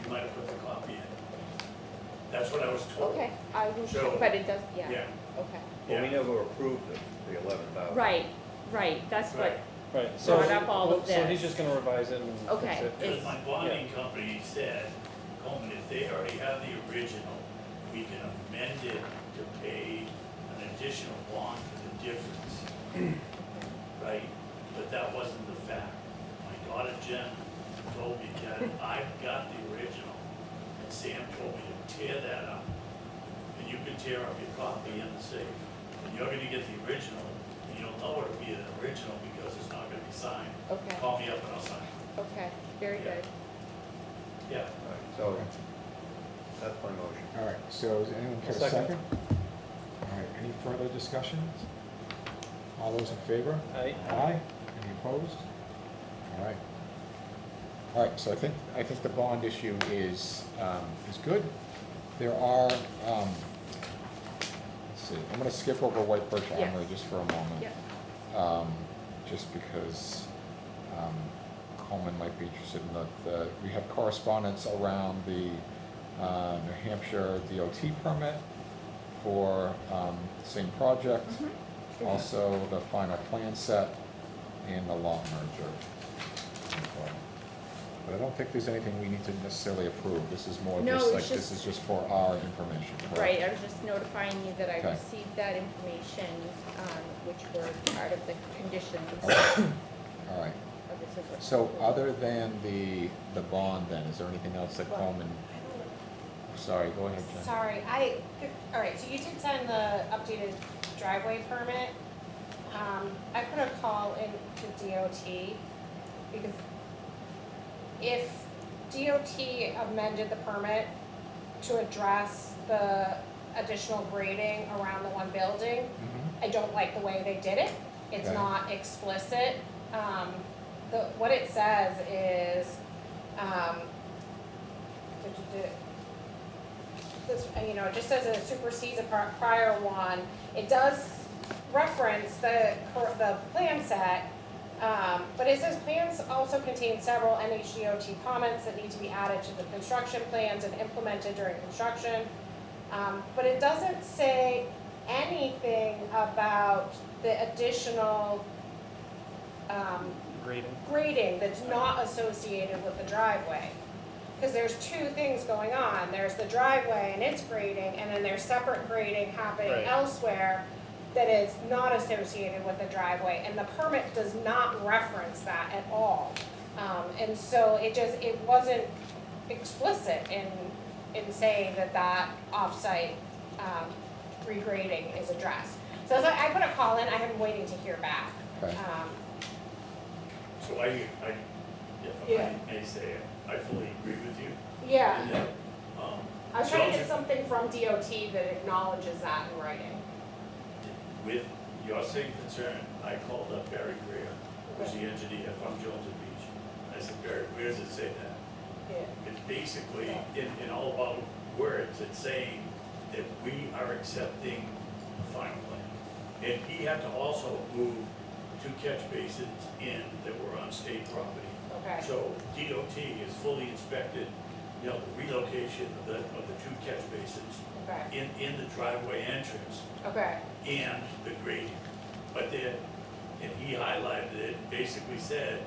You might have put the copy in. That's what I was told. Okay, I will, So- but it does, yeah, Yeah, okay. Well, we yeah. never approved the 11,000. Right, that's what, Right. Right, so, Brought up all of so he's this. just gonna revise it and Okay. fix it. Because my bonding company said, Coleman, if they already have the original, we can amend it to pay an additional bond for the difference. Right? But that wasn't the fact. My daughter Jen told me, Dad, I've got the original, and Sam told me to tear that up. And you can tear up your copy in the safe, and you're gonna get the original, and you'll know it'll be an original because it's not gonna be signed. okay, Call me up and I'll sign it. okay, very Yeah. good. Yeah. All right, so that's my motion. All right, so is anyone care to Second. second? All right, any further discussions? All those in favor? Aye. Aye. Any opposed? All right. All right, so I think the bond issue is good. There are, let's see, I'm gonna skip over White Birch Yes. Armory just for a moment. Yep. Just because, Coleman might be interested in we have correspondence around the, New Hampshire DOT permit for, same project. Mhm. Also, the final plan set and the lot merger. But I don't think there's anything we need to necessarily approve. This is more No, just it's like, this just- is just for our information, correct? Right, I was just notifying you that I Okay. received that information, which were part of the conditions Okay. All right. of this approval. So other than the bond then, is there anything else that Coleman, sorry, go ahead, Jen. Sorry, all right, so you did send the updated driveway permit. I put a call in to DOT because if DOT amended the permit to address the additional grading around the one building, Mhm. I don't like the way they did it. It's Okay. not explicit. What it says is, this, it just says it supersedes a prior one. It does reference the plan set, but it says plans also contain several NHDOT comments that need to be added to the construction plans and implemented during construction. But it doesn't say anything about the additional Grading. grading that's not associated with the driveway. Because there's two things going on, there's the driveway and its grading, and then there's separate grading happening Right. elsewhere that is not associated with the driveway, and the permit does not reference that at all. And so it wasn't explicit in saying that offsite, regrading is addressed. So as I put a call in, I am waiting to hear back. Okay. So if Yeah. I may say it, I fully agree with you. Yeah, in that, I was trying to get Children- something from DOT that acknowledges that in writing. With your same concern, I called up Barry Greer, who's the engineer from Jones Beach. I said, Barry, where does it say that? Yeah. It's basically, in all about words, it's saying that we are accepting the final plan. And he had to also move 2 catch basins in that were on state property. Okay, So DOT has fully inspected, the relocation of the 2 catch basins okay, in the driveway entrance okay, and the grading. But then, and he highlighted it, basically said,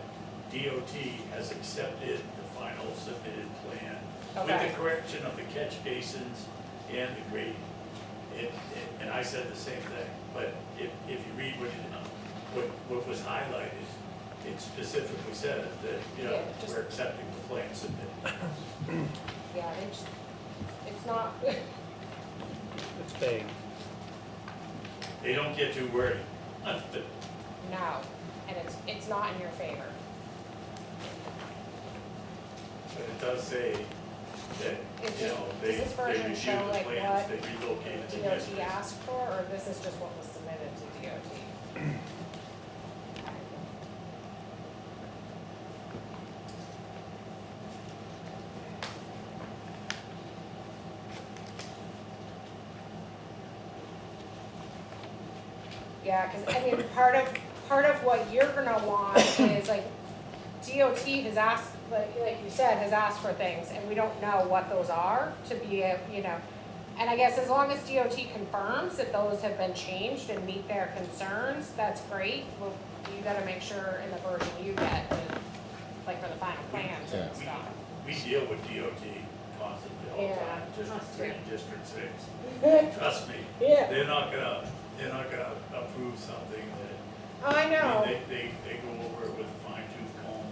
DOT has accepted the final submitted plan with Okay. the correction of the catch basins and the grading. And I said the same thing, but if you read what was highlighted, it specifically says that, Yeah, just- we're accepting the plan submitted. yeah, it's not, It's vague. They don't get too wordy. no, and it's not in your favor. But it does say that, Is you this, know, does they this version reviewed show the like plans, what they relocated the DOT catch asked for, or this is just what was submitted to DOT? Yeah, cause I mean, part of what you're gonna want is like, DOT has asked, like you said, has asked for things, and we don't know what those are to be, and I guess as long as DOT confirms that those have been changed and meet their concerns, that's great. Well, you gotta make sure in the version you get, like for the final plans and Yeah. stuff. We deal with DOT constantly all the Yeah, time, District us 3, too. District 6. Trust me, Yeah, they're not gonna approve something that, oh, I I know, mean, they go over it with a fine tooth comb.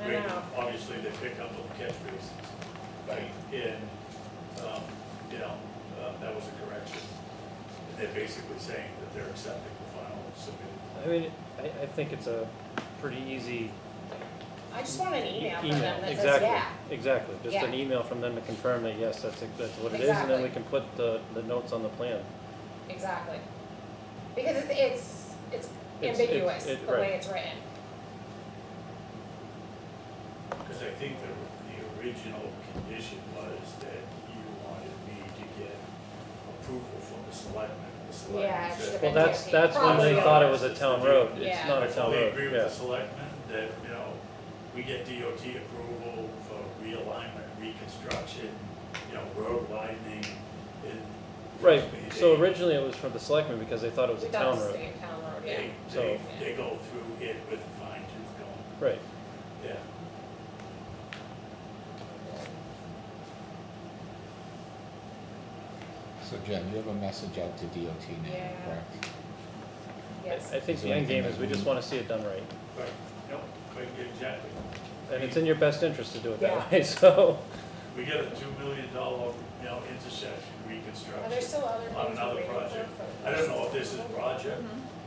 I Granted, know. obviously, they pick up on the catch basins, right? And, that was a correction. And they're basically saying that they're accepting the final submitted. I mean, I think it's a pretty easy I just want an email from email. them that says, Exactly, yeah, exactly. Just an Yeah. email from them to confirm that, yes, that's what it is, and then we Exactly. can put the notes on the plan. exactly. Because it's It's- ambiguous, the it- way right. it's written. Because I think the original condition was that you wanted me to get approval from the selectmen. The Yeah, selectmen it should said, have Well, been that's DOT. when they Probably. thought it was a town road. It's Yeah. not I a town fully road, agree with yeah. the selectmen that, we get DOT approval for realignment, reconstruction, road widening, and. Right, trust me, so they- originally it was from the selectmen because they thought it was We a thought town it was road. state town road, yeah. They go through it with a fine tooth comb, Right. yeah. So Jen, you have a message out to DOT now, Yeah. correct? Yes, I think Is the there end game anything is that we just we- wanna see it done right. Right, no, right, exactly. And it's in your best interest to do it Yeah. that way, so. We got a $2 million, intersection are there reconstruction still other on things we're another waiting for? project. for- I don't know if this is Roger,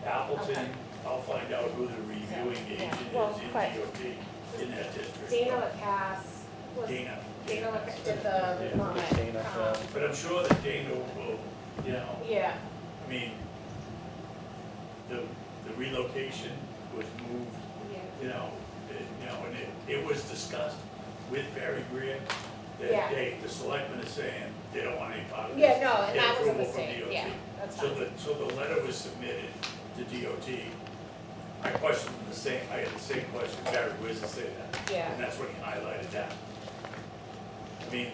Appleton, Okay. I'll find out who the reviewing Yeah. agent Well, is in but- DOT in that district. Dana LaCasse was, Dana. Dana LaCasse did the Yeah. permit. Dana, yeah. But I'm sure that Dana will, Yeah, I mean, the relocation was moved, yeah, and it was discussed with Barry Greer that, Yeah. hey, the selectmen are saying they don't want any part of this. yeah, no, and Get that was a approval from mistake, DOT. yeah, that's So fine. so the letter was submitted to DOT. I questioned I had the same question, Barry, where's it say that? Yeah. And that's when he highlighted that. I mean,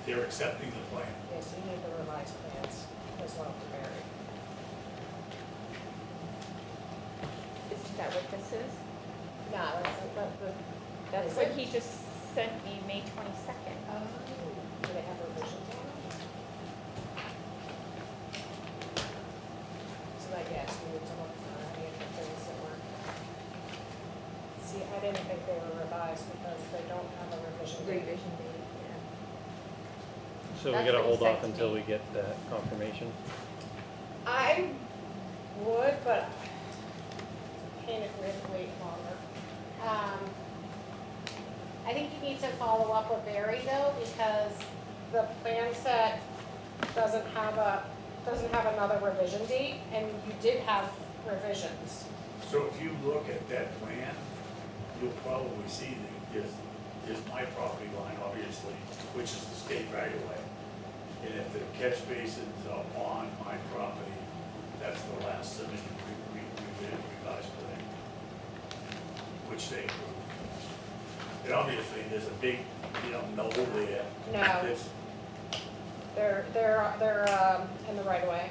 they're accepting the plan. Yeah, so you need the revised plans as well for Barry. that what this is? No, That's what he just sent me, May 22nd. Do they have revisions on it? So that, yes, we need to look for any of the things that were. See, I didn't think they were revised because they don't have a revision date. Revision date, yeah. So we That's gotta what he hold off said to until me. we get that confirmation. I would, but it's a pain if we have to wait longer. I think you need to follow up with Barry though, because the plan set doesn't have another revision date, and you did have revisions. So if you look at that plan, you'll probably see that there's my property line, obviously, which is the state right of way. And if the catch basins are on my property, that's the last submitted revised plan, which they approved. And obviously, there's a big, no there. No. That's- They're in the right of way,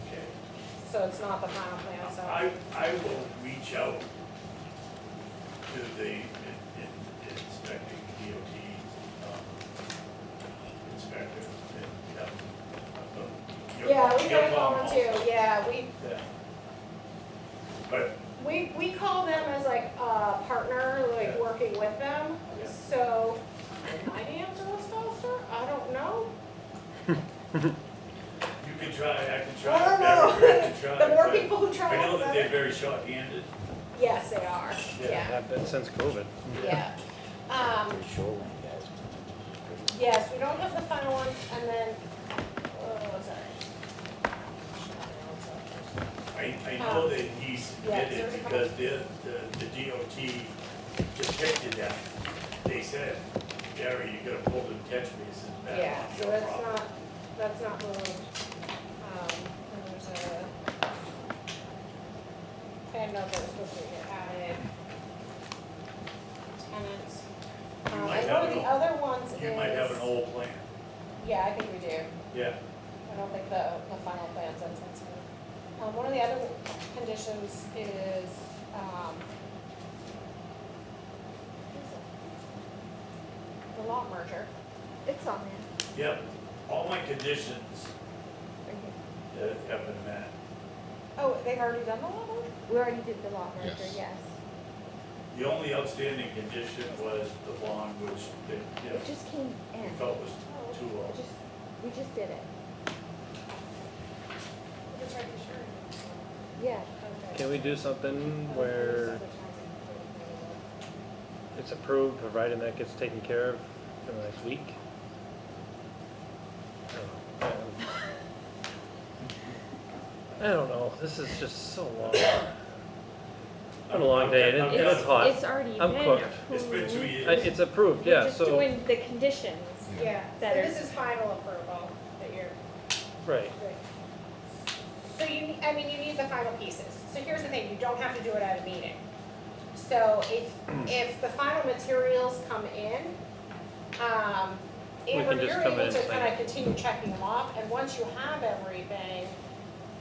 Okay. so it's not the final plan, so. I will reach out to the inspecting DOT inspector and have them. Yeah, we you'll gotta call them also. too, yeah, Yeah. But, we call them as like a partner, like Yeah. working with them, Yeah. so they might answer us faster, I don't know. you can try, I can try. I don't know. Better, I can try, The more but people who try, I know the that they're better. very short-handed. Yes, they are, Yeah. yeah, Have been since COVID. yeah. Pretty shoreline guys. Yes, we don't have the final ones, and then, sorry. I know that he submitted there's a because the DOT depicted that. They said, Gary, you gotta pull the catch basins back Yeah, off so your that's property. not moved. And there's a, I know that was supposed to get added. Tenants. You might And have one of an the old- other ones is. You might have an old plan. Yeah, I think we do. Yeah. I don't think the final plan's in since then. One of the other conditions is, what is it? The lot merger. It's on there. Yep, all my conditions Right here. have been met. Oh, they've already done the lot merger? We already did the lot merger, Yes. yes. The only outstanding condition was the bond, which, It just came we in. felt was too low. We just did it. It's right for sure. Yeah. Okay. Can we do something where it's approved, provided that gets taken care of in the next week? I don't know, this is just so long. It's been a long day, and it's hot. It's already I'm been cooked. approved. It's been 2 years. It's approved, We're yeah, just so, doing the conditions. Yeah, so That are- this is final approval that you're. right. So you, you need the final pieces. So here's the thing, you don't have to do it at a meeting. So if the final materials come in, Amber, can just you're come in able and to sign kind of it. continue checking them off, and once you have everything,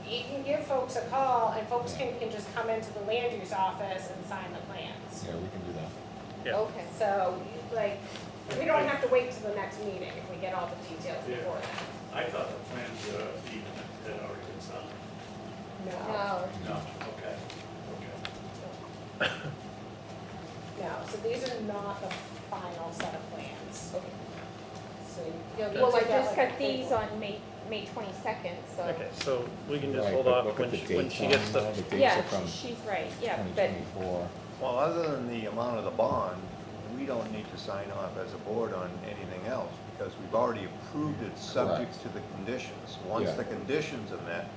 you can give folks a call, and folks can just come into the land use office and sign the plans. Yeah, we can do that. Yeah. Okay. So, like, we don't have to wait till the next meeting if we get all the details Yeah. before then. I thought the plans even had already been signed. No. No, okay, okay. No, so these are not the final set of plans. Okay. So you'll need Well, to I get just like a got big these one. on May 22nd, so. Okay, so we can just Right, hold but off look when at the when dates she gets on the, there. The dates Yeah, are from she's right, yeah, but 2024. Well, other than the amount of the bond, we don't need to sign off as a board on anything else, because we've already approved it subject to the conditions. Once Yeah. the conditions are met,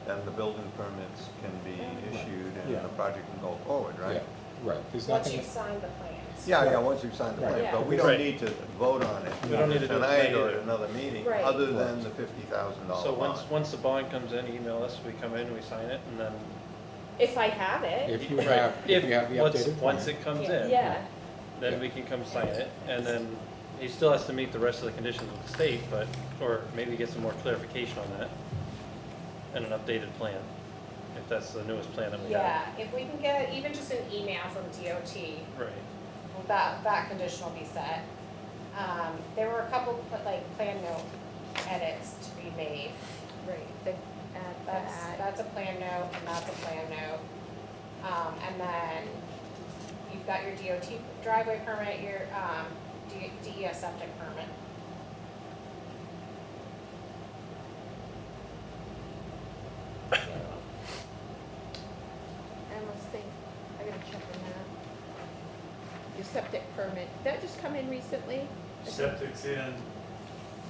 then the building permits can be issued and Yeah. the project can go forward, right? Yeah, right, there's Once nothing, you've signed the plans. Yeah, once you've signed the Right. plan, Yeah. but we don't Right. need to vote on it We don't need to do it tonight tonight or either. at another meeting, Right. other than the $50,000 so bond. once the bond comes in, email us, we come in, we sign it, and then. if I have it, if you Right. have, if you have the once- updated plan. Once it comes in. yeah. Then Yeah. we can come sign it, and then he still has to meet the rest of the conditions with the state, but, or maybe get some more clarification on that, and an updated plan. if that's the newest plan that we have. Yeah, if we can get even just an email from DOT, Right. well, that condition will be set. There were a couple, like, plan note edits to be made. Right, the, add that. That's a plan note, and that's a plan note. And then you've got your DOT driveway permit, your, DES septic permit. I almost think, I gotta check on that. Your septic permit, did that just come in recently? Septic's in,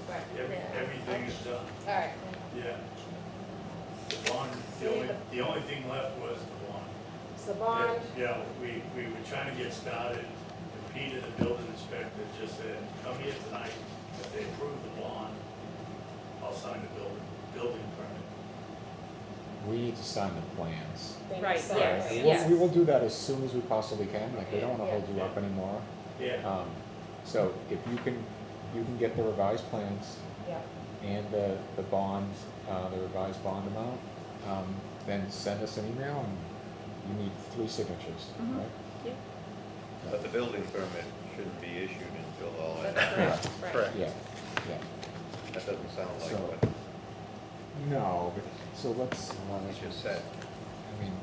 Right. Yeah. everything is done, Alright, yeah. The bond, the only thing left was the bond. it's the bond, Yeah, we were trying to get started, and Peter, the building inspector, just said, come here tonight, if they approve the bond, I'll sign the building permit. We need to sign the plans. they Right, said. yes, And yes. we will do that as soon as we possibly can, like, we don't wanna hold you up anymore. Yeah, So if you can get the revised plans Yeah, and the bond, the revised bond amount, then send us an email and you need 3 signatures, Mhm. right? But the building permit shouldn't be issued until all that, That's correct, right. Correct. Yeah, yeah. that doesn't sound like So- what No, but, so let's, you just said. I mean,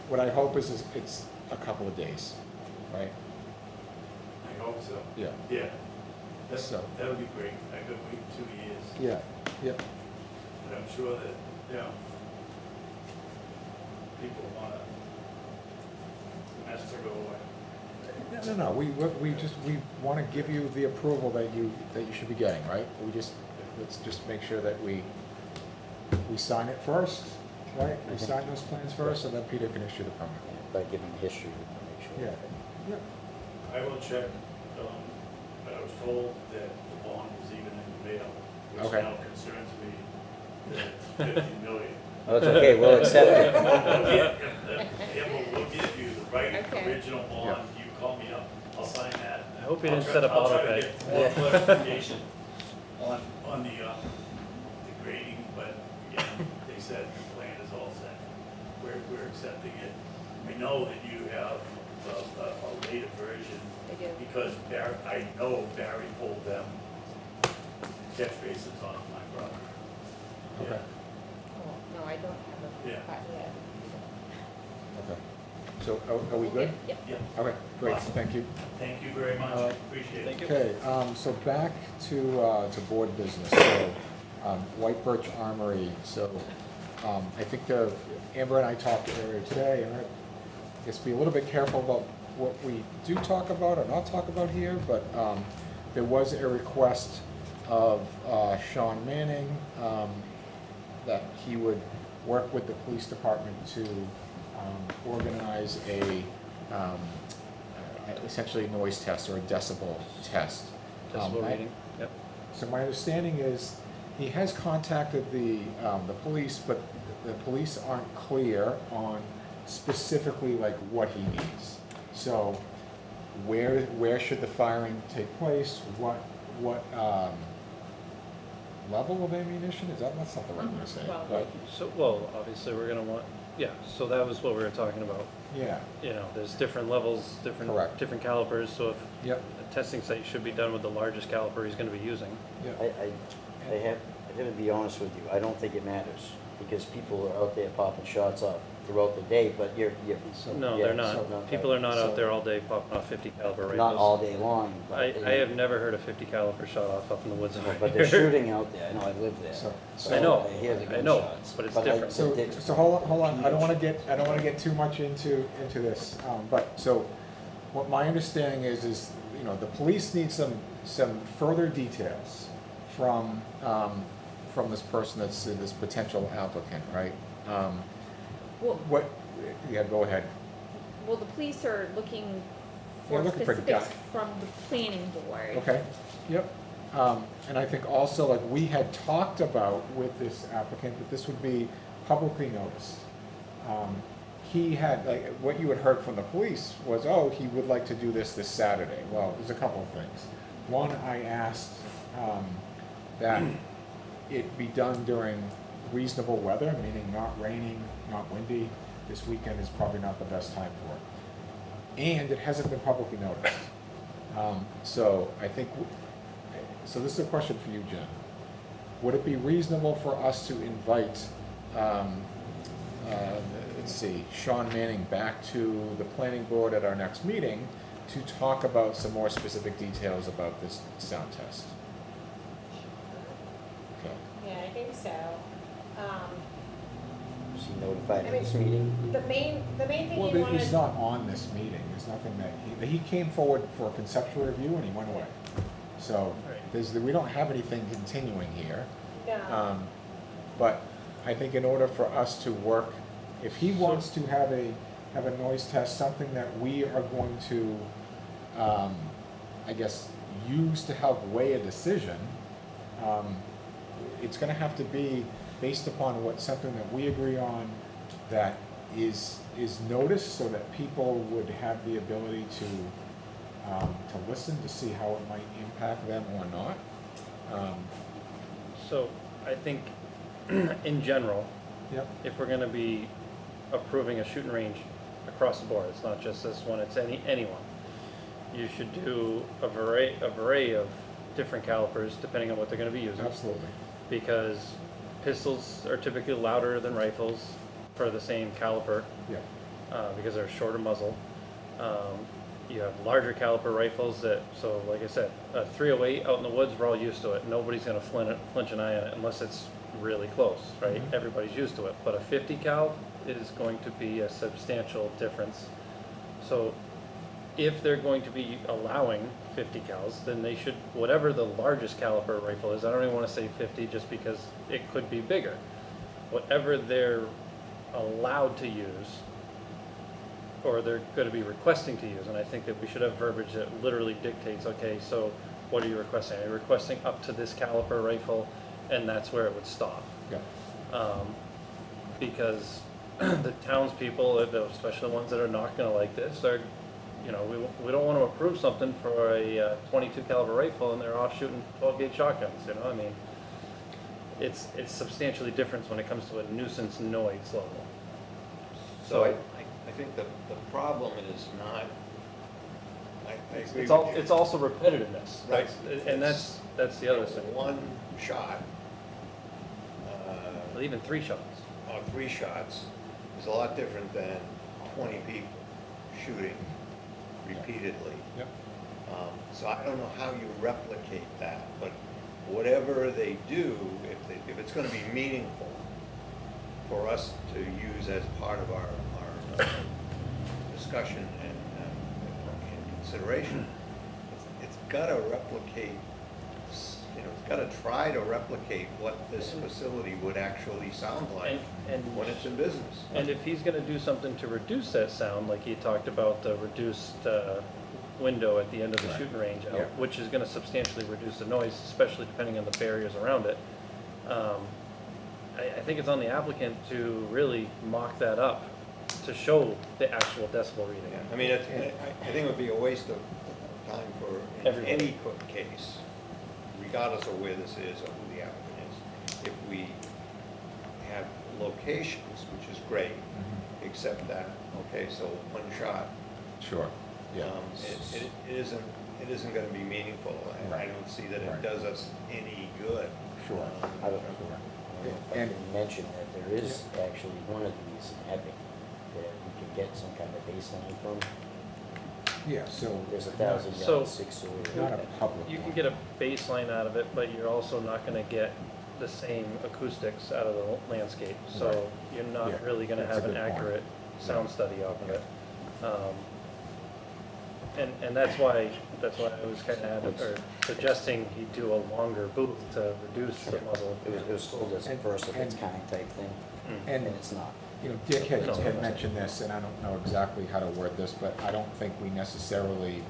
what I hope is it's a couple of days, right? I hope so, Yeah. yeah. That's, So- that would be great, I could wait 2 years, Yeah, yeah. but I'm sure that, people wanna, the mess to go away. No, we wanna give you the approval that you should be getting, right? Let's just make sure that we sign it first, right? We sign those plans first, and then Peter can issue the permit. By giving history, we can make sure. Yeah. Yeah. I will check, but I was told that the bond was even in the mail, which Okay. now concerns me that it's 50 million. Oh, it's okay, we'll accept it. We'll give you the right Okay. original bond, you call me up, I'll sign that. I hope you didn't I'll set up try- auto I'll try pay. to get more clarification on the grading, but again, they said the plan is all set. We're accepting it. We know that you have a later version They do. because I know Barry pulled them catch basins on my property. Okay, Oh, no, I don't have a. Yeah. copy yet. okay. So, are we good? Yeah. Yeah, Okay, great, Awesome. thank you. thank you very much, All right. appreciate it. Thank you. Okay, so back to board business, so, White Birch Armory, so, I think Amber and I talked earlier today, and I guess be a little bit careful about what we do talk about or not talk about here, but, there was a request of, Sean Manning, that he would work with the police department to, organize essentially a noise test or a decibel test. Decibel I- reading, yep. So my understanding is he has contacted the police, but the police aren't clear on specifically like what he needs. So where should the firing take place? What level of ammunition? That's not the right way to say it, Well, but So, well, obviously, we're gonna want, yeah, so that was what we were talking about. yeah, You know, there's different levels, Correct. different calipers, so if yep, a testing site should be done with the largest caliper he's gonna be using. yep. I have to be honest with you, I don't think it matters, because people are out there popping shots off throughout the day, but you're, So- No, Yeah, they're so- not. People are not so- out there all day popping off 50 caliber rifles. not all day long, but. I have never heard a 50 caliber shot off up in the woods over But they're here. shooting out there, I know, I live there. So- So I know, hear the I know, gunshots. but it's I- different. So, it's- so hold on, I don't wanna get too much into this, but, so, what my understanding is, you know, the police need some further details from this person that's this potential applicant, right? Well, What, yeah, go ahead. well, the police are looking They're for looking for specifics data. from the planning board. Okay, yep. And I think also, like, we had talked about with this applicant, that this would be publicly noticed. He had, like, what you had heard from the police was, oh, he would like to do this Saturday. Well, there's a couple of things. One, I asked, that it be done during reasonable weather, meaning not raining, not windy, this weekend is probably not the best time for it. And it hasn't been publicly noticed. So I think, so this is a question for you, Jen. Would it be reasonable for us to invite, let's see, Sean Manning back to the planning board at our next meeting to talk about some more specific details about this sound test? Okay. Yeah, I think so. Was he notified I of mean, this meeting? The main thing Well, he wanted. he's not on this meeting, there's nothing that, he came forward for a conceptual review and he went away. So, Right. we don't have anything continuing here. No. But I think in order for us to work, if he wants to have a noise test, something that we are going to, I guess, use to help weigh a decision, it's gonna have to be based upon something that we agree on that is noticed, so that people would have the ability to listen, to see how it might impact them or not. So I think in general, Yep. if we're gonna be approving a shooting range across the board, it's not just this one, it's anyone. You should do a array of different calipers depending on what they're gonna be using. Absolutely. Because pistols are typically louder than rifles for the same caliper, Yeah. because they're shorter muzzle. You have larger caliper rifles so like I said, a 308 out in the woods, we're all used to it. Nobody's gonna flinch an eye on it unless it's really close, right? Mhm. Everybody's used to it. But a 50 cal is going to be a substantial difference. So if they're going to be allowing 50 cals, then they should, whatever the largest caliper rifle is, I don't even wanna say 50 just because it could be bigger. Whatever they're allowed to use, or they're gonna be requesting to use, and I think that we should have verbiage that literally dictates, okay, so what are you requesting? Are you requesting up to this caliper rifle, and that's where it would stop? Yeah. Because the townspeople, especially the ones that are not gonna like this, are, we don't wanna approve something for a 22 caliber rifle and they're off shooting 12 gauge shotguns, I mean, it's substantially different when it comes to a nuisance noise level. So I think the problem is not, I agree with you. It's also repetitiveness, Right. And that's the other thing. One shot, Well, even 3 shots. or 3 shots is a lot different than 20 people shooting repeatedly. Yep. So I don't know how you replicate that, but whatever they do, if it's gonna be meaningful for us to use as part of our discussion and consideration, it's gotta replicate, it's gotta try to replicate what this facility would actually sound like And when it's in business. And if he's gonna do something to reduce that sound, like he talked about the reduced window at the end of the Right. shooting range, Yeah. which is gonna substantially reduce the noise, especially depending on the barriers around it. I think it's on the applicant to really mock that up, to show the actual decibel reading. Yeah, I mean, I think it would be a waste of time for, in Everybody. any case, regardless of where this is or who the applicant is, if we have locations, which is great, Mhm. except that, okay, so one shot, Sure, yeah. it isn't gonna be meaningful. I Right. don't see that Right. it does us any good. Sure. I don't know if I And- can mention that there is actually one of these in Epic that you can get some kind of baseline from. Yeah, so. There's 1,000 So- yards, 6 or Not a public You can one. get a baseline out of it, but you're also not gonna get the same acoustics out of the landscape. Right. So you're Yeah, not really gonna that's a have an good point. accurate sound study off of it. And that's why I was kinda suggesting he do a longer booth to reduce the muzzle. It was sold as a And- first of its and- kind type thing, And, and it's not. Dick had No. mentioned this, and I don't know exactly how to word this, but I don't think we necessarily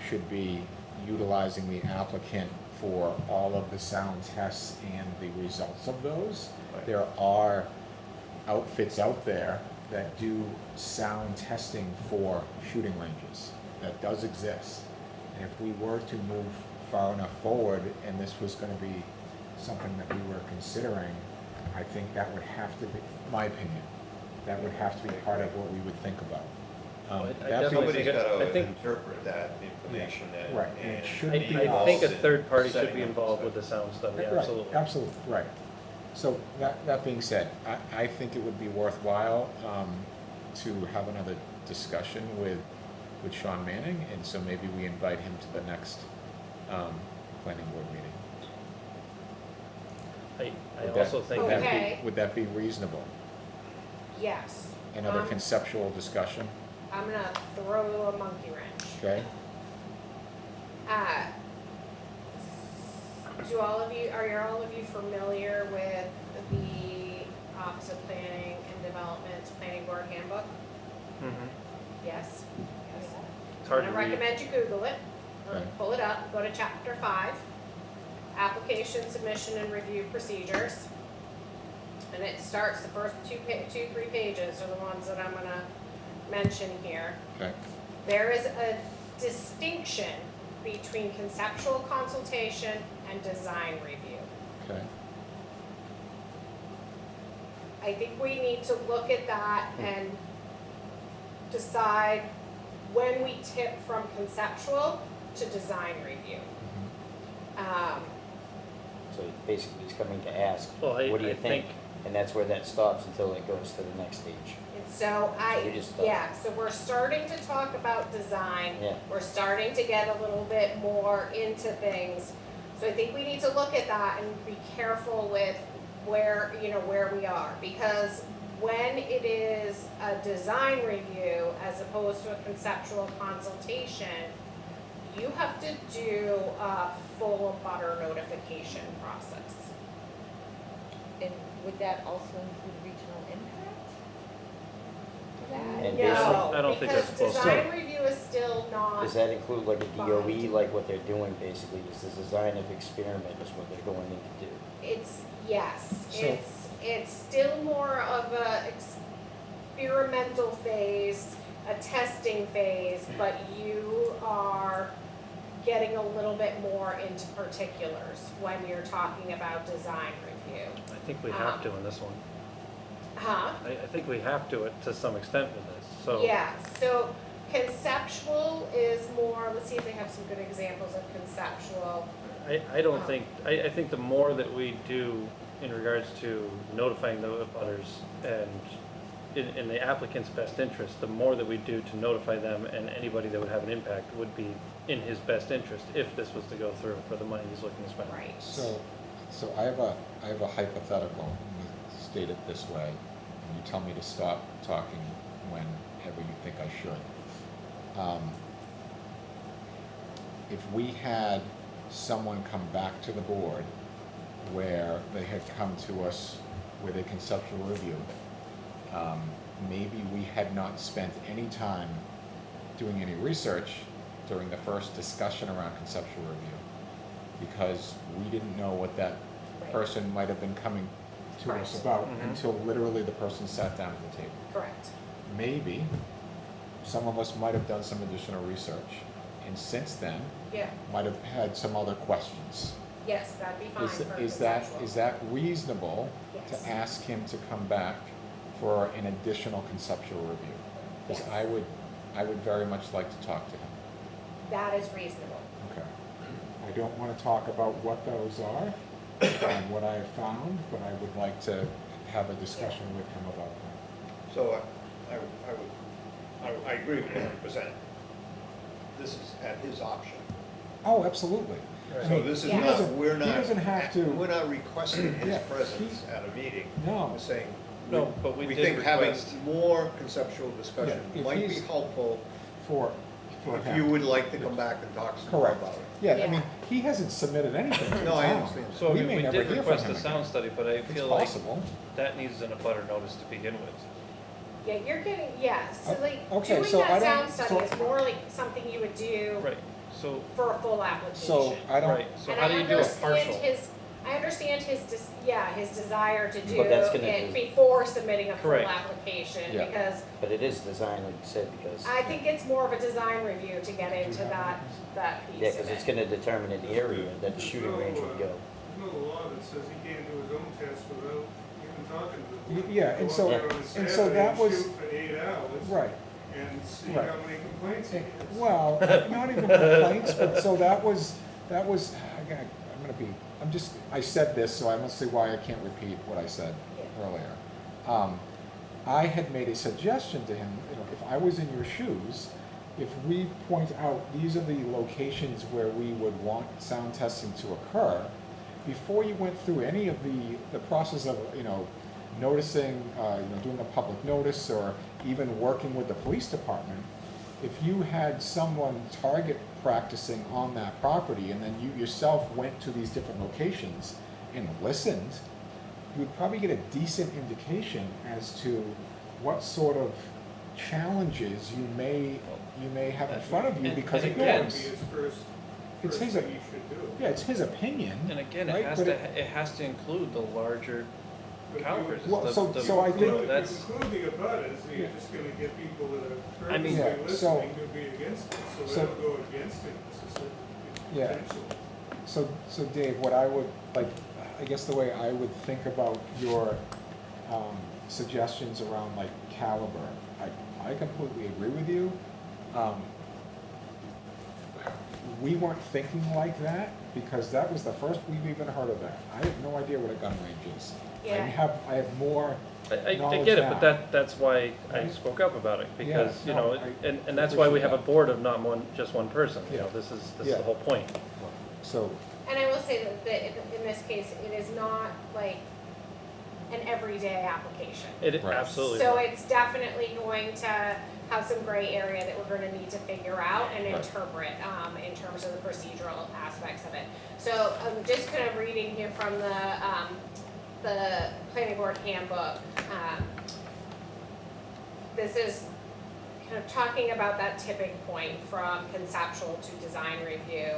should be utilizing the applicant for all of the sound tests and the results of those. Right. There are outfits out there that do sound testing for shooting ranges. That does exist. And if we were to move far enough forward and this was gonna be something that we were considering, I think that would have to be, my opinion, that would have to be part of what we would think about. I That definitely being- Somebody's think- gotta I think- interpret that information and. Right, and it should I, be I think a us. third party should Setting be up involved the with the sound study, Right, absolutely. absolutely, right. So that being said, I think it would be worthwhile to have another discussion with Sean Manning, and so maybe we invite him to the next planning board meeting. I Would also that- think would that that, be- Okay. Would that be reasonable? Yes. Another conceptual discussion, I'm gonna throw a monkey wrench. okay? Are all of you familiar with the Office of Planning and Development's Planning Board Handbook? Mhm. Yes? Yes. It's hard to I read. recommend you Google it, or Okay. pull it up, go to chapter 5, application, submission, and review procedures. And it starts, the first three pages are the ones that I'm gonna mention here. Okay, There is a distinction between conceptual consultation and design review. okay, I think we need to look at that and decide when we tip from conceptual to design review. mhm, So basically, he's coming to ask, Well, what do I you think? think, And that's where that stops until it goes to the next stage. And so So we just start. so we're starting to talk about design. Yeah. We're starting to get a little bit more into things. So I think we need to look at that and be careful with where we are. Because when it is a design review as opposed to a conceptual consultation, you have to do a full butter notification process. And would that also include regional impact? And No, I don't think that's because supposed to. design review is still not. Does that include like a DOE, like what they're doing basically, is the design of experiment is what they're going in to do? It's, yes, So- it's still more of a experimental phase, a testing phase, but you are getting a little bit more into particulars when you're talking about design review. I think we have to in this one. Huh? I think we have to it to some extent with this, so. Yeah, so conceptual is more, let's see if they have some good examples of conceptual. I don't think, I think the more that we do in regards to notifying the abutters and in the applicant's best interest, the more that we do to notify them and anybody that would have an impact would be in his best interest if this was to go through for the money he's looking to spend. Right. so I have a hypothetical, let me state it this way, and you tell me to stop talking whenever you think I should. If we had someone come back to the board where they had come to us with a conceptual review, maybe we had not spent any time doing any research during the first discussion around conceptual review, because we didn't know what that Right. person might have been coming to us Right. about Mhm. until literally the person sat down at the table. Correct. Maybe some of us might have done some additional research, and since then Yeah, might have had some other questions. yes, that'd be fine Is, for is conceptual. that reasonable Yes. to ask him to come back for an additional conceptual review? Because Yes. I would very much like to talk to him. That is reasonable. Okay. I don't want to talk about what those are and what I have found, but I would like to have a discussion with him about that. So I agree with you 100%. This is at his option. Oh, absolutely. I So mean, this is he not, doesn't- we're not. He doesn't have to, We're not requesting Yeah, his presence at a meeting. no. We're saying, No, but we we did think having request, more conceptual discussion Yeah, if might be he's- helpful for if him. you would like to come back and talk some more Correct. about it. Yeah, I Yeah. mean, he hasn't submitted anything to the No, I town. understand. so I We mean, may we never did hear from request him a sound again. study, but I It's feel like possible. that needs an abutter notice to begin with. Yeah, you're getting, so like, Okay, doing so I that don't- sound study so- is more like something you would do Right, so, for a full application. So I don't, right, so And how do you do a partial? I understand his desire to do But that's gonna it be- before submitting a full Correct. application, Yeah. because But it is designed, like you said, because, I think it's more of a design review to get into that yeah, piece because of it's it. gonna determine an area that the shooting range would go. There's no law that says he can't do his own test without been talking to them. Yeah, and Go so, out there on a and so Saturday that and was, shoot for 8 hours. right. And see Right. how many complaints he gets. Well, not even complaints, but so that was, I said this, so I must say why I can't repeat what I said earlier. I had made a suggestion to him, if I was in your shoes, if we point out these are the locations where we would want sound testing to occur, before you went through any of the process of, noticing, doing a public notice or even working with the police department, if you had someone target practicing on that property and then you yourself went to these different locations and listened, you would probably get a decent indication as to what sort of challenges you may have in front of you because of again, noise. That would be his first It's his, thing he should do. yeah, it's his opinion. And again, right? it has to include the larger But if you- calibers. Well, The- so- the- so I think- If that's, you include the abutters, Yeah. you're just gonna get people that are I mean- purposely Yeah, so- listening to be against it, so so- they'll go against it necessarily, Yeah. potentially. So Dave, what I would, I guess the way I would think about your suggestions around caliber, I completely agree with you. We weren't thinking like that because that was the first we've even heard of that. I have no idea what a gun range is. Yeah. I have more I knowledge get it, now. but that's why I Right. spoke up about it, because, Yeah, no, I and that's why we have a appreciate board of not just one person, Yeah. this is Yeah. the whole point. So, And I will say that in this case, it is not like an everyday application. It Right. absolutely. So not. it's definitely going to have some gray area that we're gonna need to figure out and Right. interpret, in terms of the procedural aspects of it. So I'm just kind of reading here from the planning board handbook. This is kind of talking about that tipping point from conceptual to design review.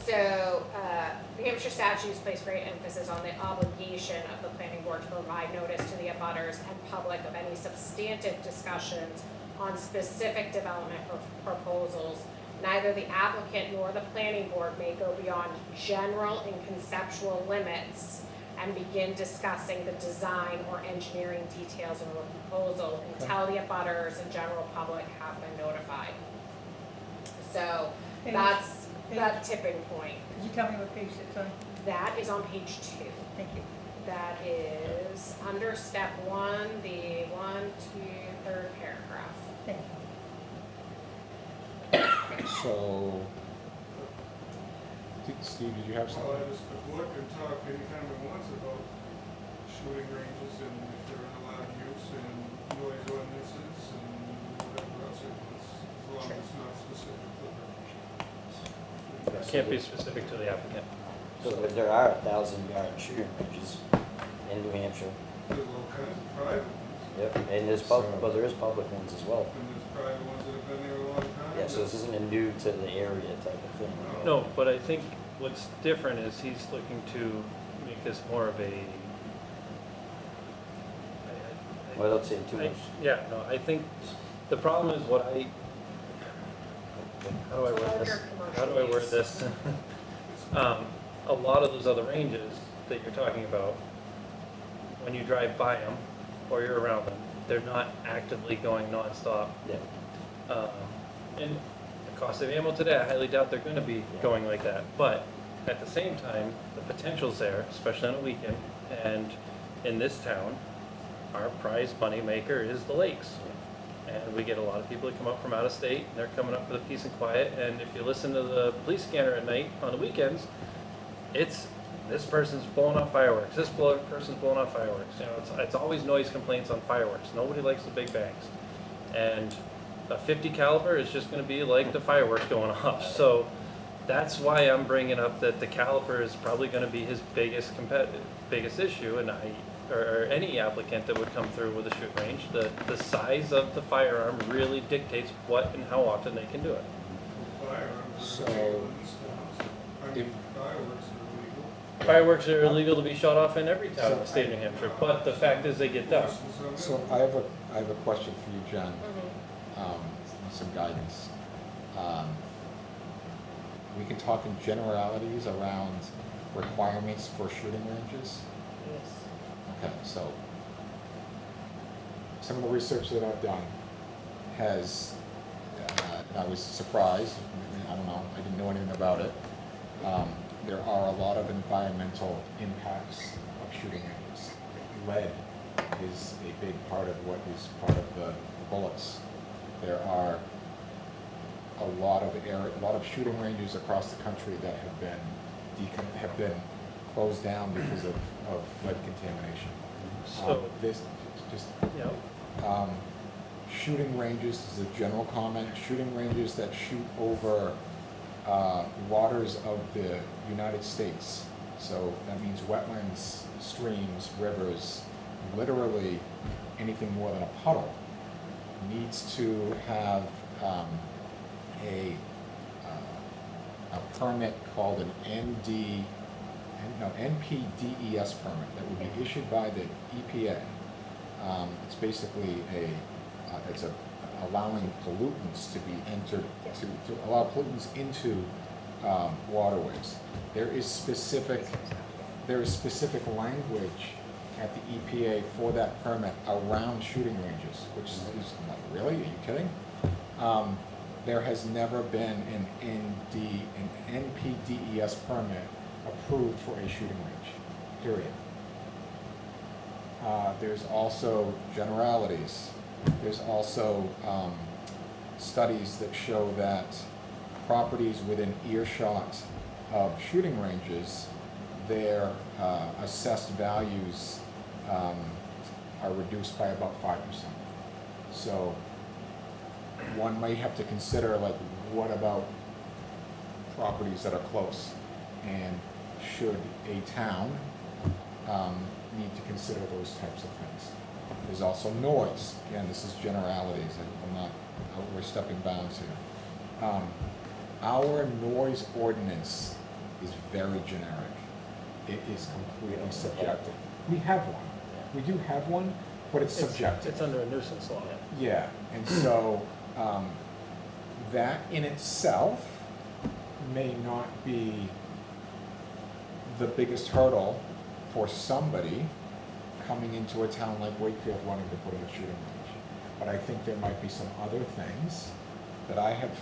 New Hampshire statutes place great emphasis on the obligation of the planning board to provide notice to the abutters and public of any substantive discussions on specific development proposals. Neither the applicant nor the planning board may go beyond general and conceptual limits and begin discussing the design or engineering details of a proposal until the abutters and general public have been notified. So that's that tipping point. Could you tell me what page it's on? That is on page 2. Thank you. That is under step 1, the 3rd paragraph. Thank you. so, Steve, did you have Well, something? the board can talk anytime it wants about shooting ranges and if they're in allowed use and noise ordinances and whatever else it wants, as long as it's not specific to the. It can't be specific to the applicant. So there are 1,000-yard shooting ranges in New Hampshire. There's all kinds of private ones, Yep, and there's there is public ones as well. and there's private ones that have been there a long time. Yeah, so this isn't a new to the area type of thing. No, but I think what's different is he's looking to make this more of a. Without saying too I- much. Yeah, no, I think the problem is how do I word this? How do I word this? A lot of those other ranges that you're talking about, when you drive by them or you're around them, they're not actively going nonstop. Yeah. And the cost of ammo today, I highly doubt they're gonna be going like that. But at the same time, the potential's there, especially on a weekend. And in this town, our prize money maker is the lakes. And we get a lot of people that come up from out of state, and they're coming up for the peace and quiet. And if you listen to the police scanner at night on the weekends, it's this person's blowing off fireworks, person's blowing off fireworks. It's always noise complaints on fireworks. Nobody likes the big bangs. And a 50 caliber is just going to be like the fireworks going off. So that's why I'm bringing up that the caliber is probably going to be his biggest issue, and or any applicant that would come through with a shoot range. The size of the firearm really dictates what and how often they can do it. Firearms So, are illegal in these towns. I mean, if- fireworks are illegal. Fireworks are illegal to be shot off in every town in the state of New Hampshire, but the fact is they get done. So I have a question for you, Jen, Mm-hmm. some guidance. We can talk in generalities around requirements for shooting ranges, Yes. Okay, so some of the research that I've done has, I was surprised, I don't know, I didn't know anything about it. There are a lot of environmental impacts of shooting ranges. Lead is a big part of what is part of the bullets. There are a lot of shooting ranges across the country that have been closed down because of lead contamination. So, yeah, Shooting ranges, this is a general comment, shooting ranges that shoot over waters of the United States. So that means wetlands, streams, rivers, literally anything more than a puddle needs to have a permit called an NPDES permit that would be issued by the EPA. It's basically allowing pollutants to be entered, to allow pollutants into waterways. There is specific language at the EPA for that permit around shooting ranges, which is, I'm like, really? Are you kidding? There has never been an NPDES permit approved for a shooting range, period. There's also generalities. There's also studies that show that properties within earshot of shooting ranges, their assessed values are reduced by about 5%. So one may have to consider, like, what about properties that are close? And should a town need to consider those types of things? There's also noise. Again, this is generalities. We're stepping bounds here. Our noise ordinance is very generic. It is completely subjective. We have one. We do have one, but it's subjective. It's under a nuisance law. Yeah, and so that in itself may not be the biggest hurdle for somebody coming into a town like Wakefield wanting to put in a shooting range. But I think there might be some other things that I have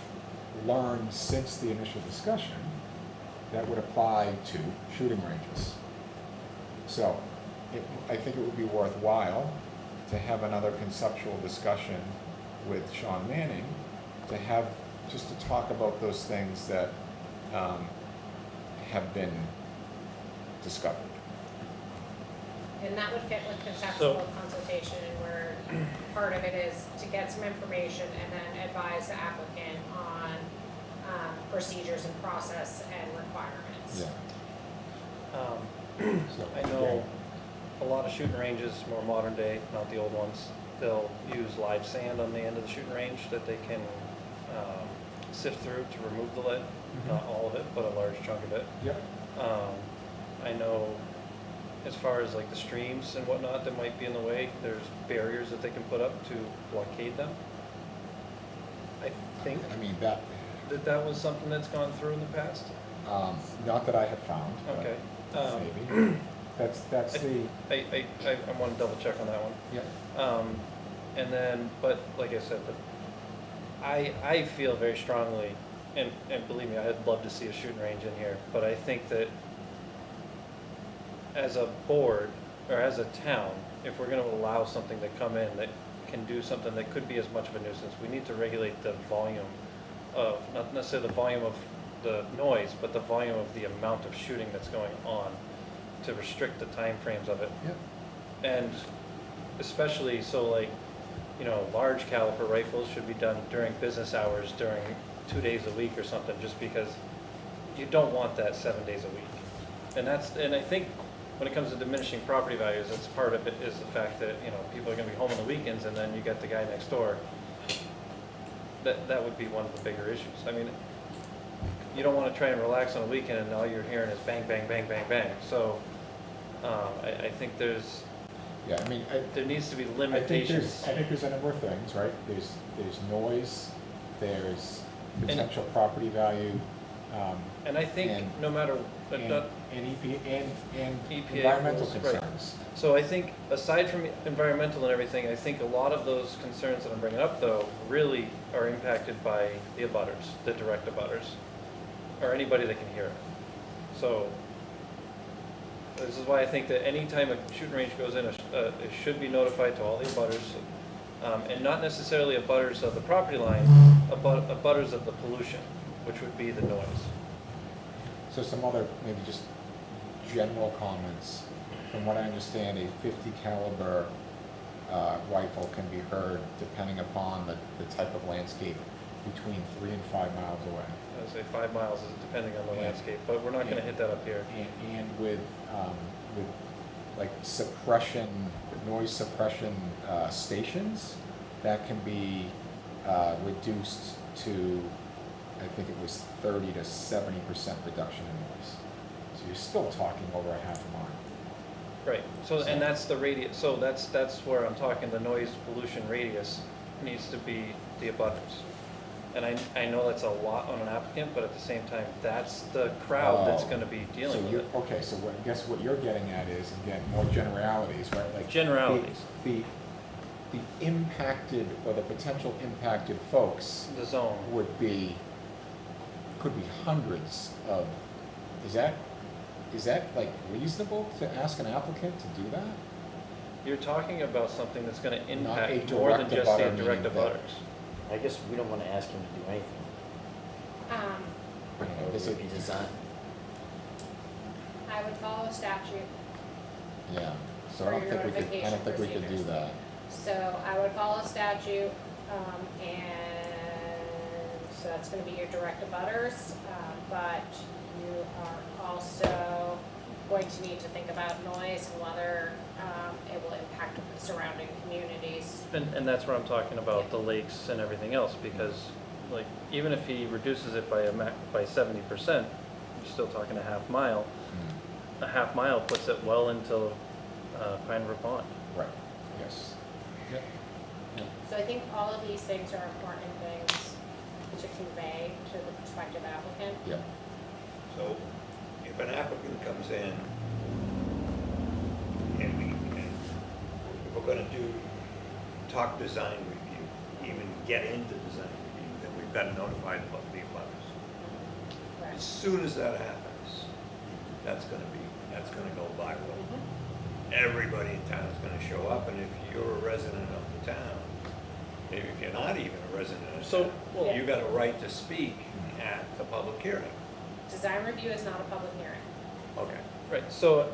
learned since the initial discussion that would apply to shooting ranges. So I think it would be worthwhile to have another conceptual discussion with Sean Manning just to talk about those things that have been discovered. And that would fit with conceptual consultation, where part of it is to get some information and then advise the applicant on procedures and process and requirements. Yeah. I know a lot of shooting ranges, more modern day, not the old ones, they'll use live sand on the end of the shooting range that they can sift through to remove the lead. Not all of it, but a large chunk of it. Yep. I know as far as like the streams and whatnot that might be in the way, there's barriers that they can put up to blockade them. I think that was something that's gone through in the past. Not that I have found. Okay. Maybe. That's I want to double check on that one. Yeah. And then, but like I said, I feel very strongly, and believe me, I'd love to see a shooting range in here, but I think that as a board, or as a town, if we're gonna allow something to come in that can do something that could be as much of a nuisance, we need to regulate the volume of, not necessarily the volume of the noise, but the volume of the amount of shooting that's going on, to restrict the time frames of it. Yep. And especially, so like, you know, large caliber rifles should be done during business hours, during 2 days a week or something, just because you don't want that 7 days a week. And I think when it comes to diminishing property values, that's part of it, is the fact that, you know, people are gonna be home on the weekends, and then you got the guy next door. That would be one of the bigger issues. I mean, you don't wanna try and relax on a weekend and all you're hearing is bang, bang, bang, bang, bang. So, I think there's, Yeah, I mean, there needs to be limitations. I think there's a number of things, right? There's noise, there's potential property value, And I think And- no matter, and EPA environmental rules, right. concerns. So I think aside from environmental and everything, I think a lot of those concerns that I'm bringing up though really are impacted by the abutters, the direct abutters, or anybody that can hear it. So this is why I think that any time a shooting range goes in, it should be notified to all the abutters, and not necessarily abutters of the property line, abutters of the pollution, which would be the noise. So some other, maybe just general comments. From what I understand, a 50 caliber rifle can be heard depending upon the type of landscape between 3 and 5 miles away. I would say 5 miles is depending on the Yeah. landscape, but we're not gonna hit that up here. And with like suppression, noise suppression stations, that can be reduced to, I think it was 30 to 70% reduction in noise. So you're still talking over a half a mile. Right, so, and that's the radius, so that's where I'm talking, the noise pollution radius needs to be the abutters. And I know that's a lot on an applicant, but at the same time, that's the crowd that's Oh. gonna be So dealing with you're, it. okay, so what, I guess what you're getting at is, again, more generalities, right? Like Generalities. The impacted, or the potential impacted folks The zone. would be, could be hundreds of, is that like reasonable to ask an applicant to do that? You're talking about something that's gonna Not a impact more than direct just the abutter, indirect meaning that- abutters. I guess we don't wanna ask him to do anything, or Is it- redesign. I would follow statute. Yeah, so For I don't your think we could, I notification don't think we could do procedures. that. So I would follow statute, and so that's gonna be your direct abutters, but you are also going to need to think about noise and whether, it will impact surrounding communities. And that's where I'm talking about the lakes and everything else, because like, even if he reduces it by by 70%, you're still talking a half mile. A half mile puts it well into Pine River Pond. Right, yes. Yep. So I think all of these things are important things to convey to the prospective applicant. Yep. So if an applicant comes in and if we're gonna talk design review, even get into design review, then we've got to notify the abutters. Correct. As soon as that happens, that's gonna go viral. Everybody in town is gonna show up, and if you're a resident of the town, maybe if you're not even a resident of So, town, well- you got a right to speak at the public hearing. Design review is not a public hearing. Okay. Right, so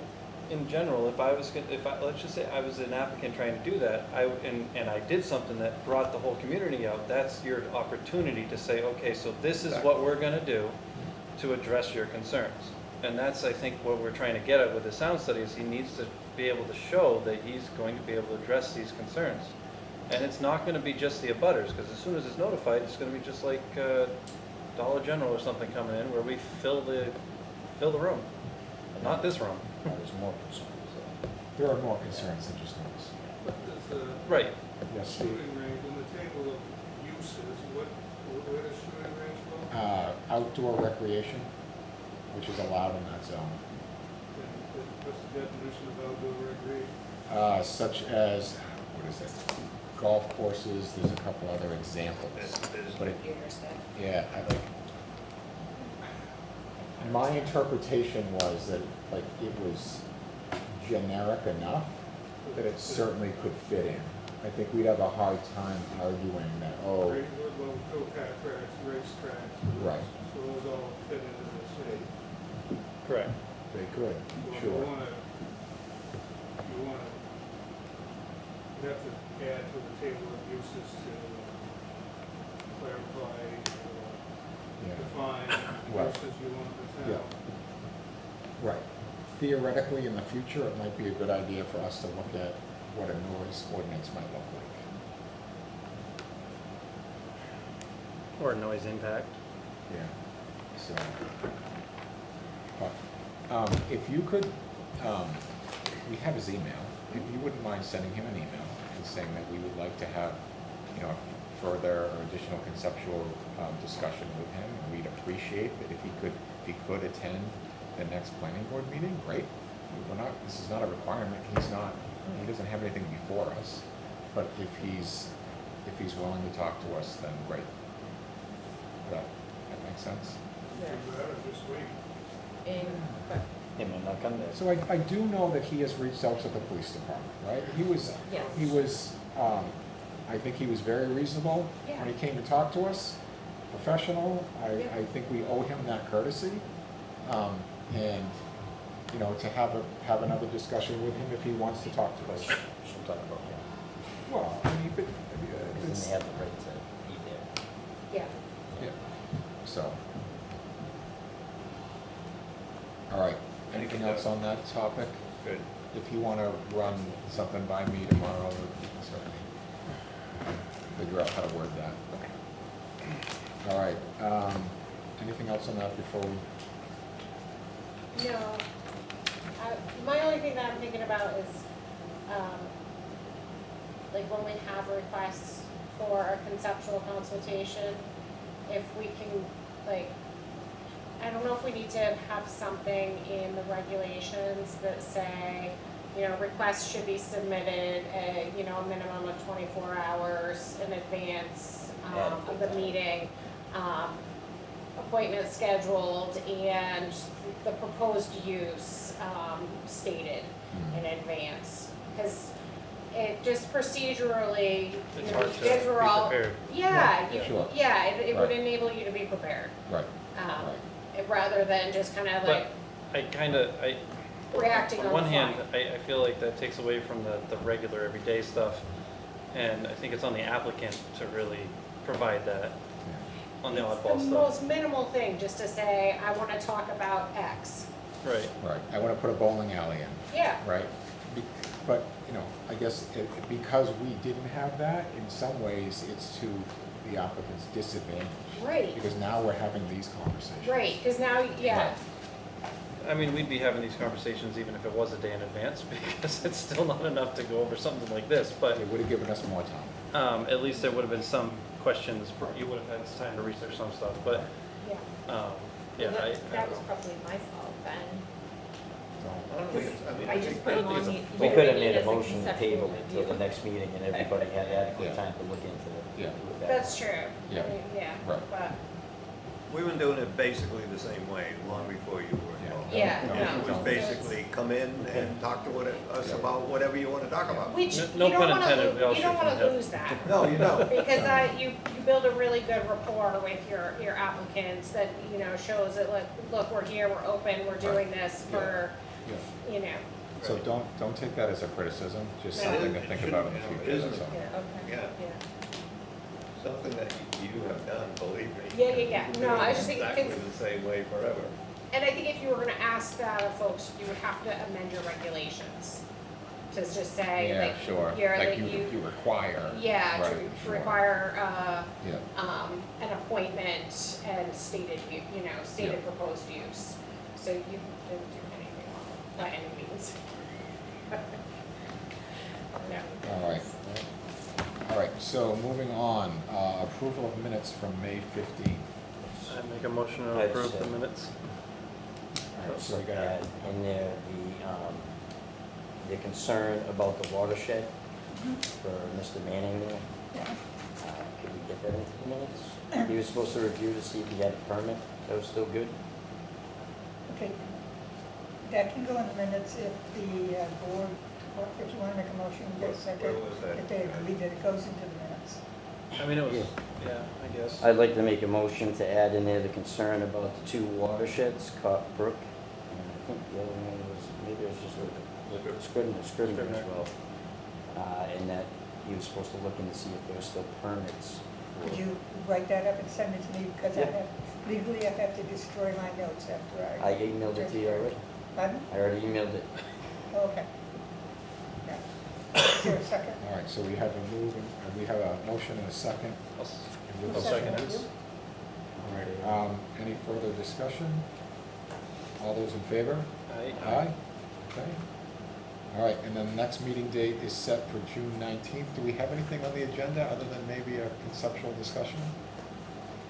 in general, let's just say I was an applicant trying to do that, and I did something that brought the whole community out, that's your opportunity to say, okay, so this is what we're gonna do to address your concerns. And that's, I think, what we're trying to get at with the sound study, is he needs to be able to show that he's going to be able to address these concerns. And it's not gonna be just the abutters, because as soon as it's notified, it's gonna be just like Dollar General or something coming in, where we fill the room. Not this room. There's more concerns, There are more concerns than just noise. But there's a Right. Yes, Steve? shooting range, in the table of uses, where does shooting range go? Outdoor recreation, which is allowed in that zone. And what's the definition of outdoor recreation? Such as, what is it? Golf courses, there's a couple other examples. But it, Computer stuff. yeah, my interpretation was that, like, it was generic enough that it certainly could fit in. I think we'd have a hard time arguing that, oh, Well, go-kart tracks, race tracks. Right. So those all fit into this. Correct. they could, Well, sure. you have to add to the table of uses to clarify, Yeah. define Right. uses you want the Yeah. town. Right. Theoretically, in the future, it might be a good idea for us to look at what a noise ordinance might look like. Or noise impact. Yeah, so, but, if you could, we have his email, if you wouldn't mind sending him an email and saying that we would like to have, further or additional conceptual discussion with him. We'd appreciate that if he could attend the next planning board meeting, great. This is not a requirement, he doesn't have anything before us, but if he's willing to talk to us, then great. That makes sense? Yeah. Do that or just wait? But, He may not come there. So I do know that he has reached out to the police department, right? He was, I think he was very reasonable when he came to talk to us, professional. I think we owe him that courtesy. And, you know, to have another discussion with him if he wants to talk to us. She'll talk about that. Well, I mean, but, Because it's, then they have the right to be there. Yeah. yeah, so. All right, anything else on that topic? Good. If you wanna run something by me tomorrow, we can certainly figure out how to word that. All right, anything else on that before we? No. My only thing that I'm thinking about is, like when we have requests for a conceptual consultation, if we can, like, I don't know if we need to have something in the regulations that say, you know, requests should be submitted a minimum of 24 hours in advance of the meeting. Appointment scheduled and the proposed use stated in advance. Because it just procedurally, It's hard to be kids were all, prepared. Sure. it would Right. enable you to be prepared. Right, Rather than just kind of like reacting on the on one fly. hand, I feel like that takes away from the regular everyday stuff. And I think it's on the applicant to really provide that on the oddball It's the stuff. most minimal thing, just to say, I want to talk about X. Right. right. I wanna put a bowling alley in. Yeah. Right? But, you know, I guess because we didn't have that, in some ways, it's to the applicant's disadvantage. Right. Because now we're having these conversations. Right, because now, yeah, I mean, we'd be having these conversations even if it was a day in advance, because it's still not enough to go over something like this, but It would've given us more time. at least there would have been some questions, you would have had time to research some stuff, but, yeah. yeah, well, I that don't was know. probably my fault then. So, I don't think it's, I mean, I I just think put that it on is the. a, We what could we have need made a as motion to conceptual table it till review. the next meeting and everybody had adequate Yeah. time to look into it. Yeah. with that. That's true. Yeah. Yeah, Right. but, we've been doing it basically the same way, long before you were involved. yeah, No, no. It was no. basically come in and talk to us about whatever you wanna talk about. Which, No- you no don't pun wanna, intended, we all you don't should wanna have- lose that. No, you don't. Because you build a really good rapport with your applicants that, shows that, look, we're here, we're open, we're doing this for, yeah. So don't take that as a criticism, just No. something to think about in the It shouldn't, future, it that's all. Yeah, okay. Yeah. Something that you have done, believe me. Yeah. No, I was just thinking, Exactly the same way forever. and I think if you were gonna ask that of folks, you would have to amend your regulations. To just say, Yeah, like, sure, you're, like like, you require. yeah, Right, to sure. require, Yeah, an appointment and stated Yeah. proposed use. So you didn't do anything wrong by any means. No. all right, so moving on, approval of minutes from May 15th. I make a motion to I'd approve the say- minutes. All right, so So we got add in there the concern about the watershed for Mr. Manning there. Could we get that into the minutes? He was supposed to review to see if he had a permit, that was still good? Okay, that can go in the minutes if the board, or if you want to make a motion, get a second. Where was that? If they agree that it goes into the minutes. I mean, it was, Yeah. yeah, I guess. I'd like to make a motion to add in there the concern about the two watersheds, Cop Brook, and I think the other one was, maybe it was just Scrivener as well. And that he was supposed to look in to see if there were still permits. Could you write that up and send it to me, because Yeah. legally I have to destroy my notes after I emailed it to you already. Pardon? I already emailed it. Oh, okay. Yeah. Is there a second? All right, so we have a move, we have a motion and a second. I'll second it. All right, any further discussion? All those in favor? Aye. Aye? Okay. All right, and then the next meeting date is set for June 19th. Do we have anything on the agenda other than maybe a conceptual discussion?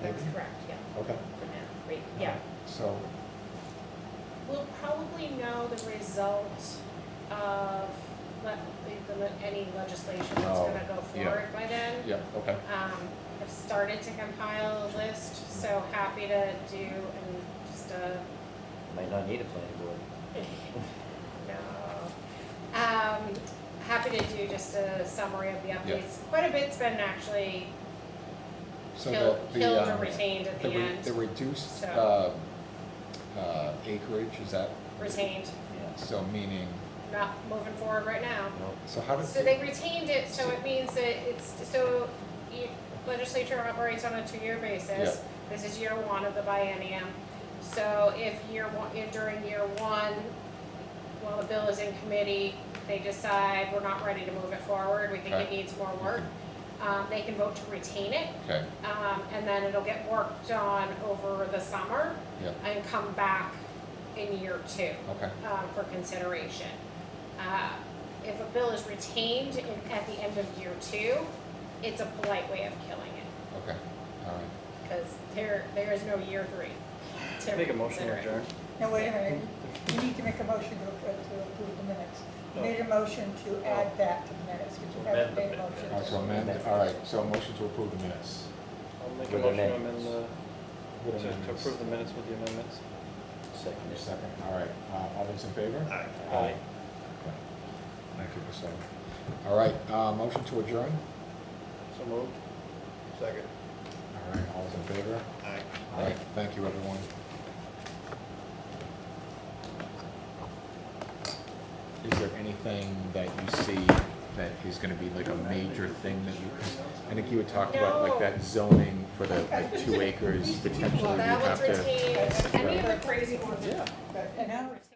That's Maybe? correct, yeah, Okay. for now, wait, yeah. So, We'll probably know the result of any legislation that's Oh, gonna go yeah. forward by then. yeah, okay. I've started to compile a list, so happy to do and just Might not need a planning board. no. Happy to do just a summary of the updates. Quite a bit's been actually So killed or retained at the the end. the reduced So- acreage, is that, Retained, Yeah. so meaning, not moving forward right now. so how does? So they retained it, so it means that it's, so legislature operates on a 2-year basis. This is year 1 of the biennium. So if during year 1, while the bill is in committee, they decide we're not ready to move it forward, we think it Okay. needs more work, they can vote to retain it. Okay, And then it'll get worked on over the summer yeah, and come back in year 2. okay, For consideration. If a bill is retained at the end of year 2, it's a polite way of killing it, okay, all right. because there is no year 3 to Make a motion to reconsider it. adjourn. Now, wait a minute, you need to make a motion to approve the minutes. You need a motion to add that to the minutes, which you haven't made a motion. All right, so amend, all right, so a motion to approve the minutes. I'll make a With motion to amendments. amend With to amendments. approve the minutes with the amendments. Second. Your second, all right, all those in favor? Aye. Okay. Thank you, Priscilla. All right, motion to adjourn? So moved. Second. All right, all those in favor? Aye. All right, thank you, everyone. Is there anything that you see that is gonna be like a major thing that you, I think you had talked about like that zoning for the like 2 acres, potentially we That have was to. retained, any of the crazy ones. But, and now it's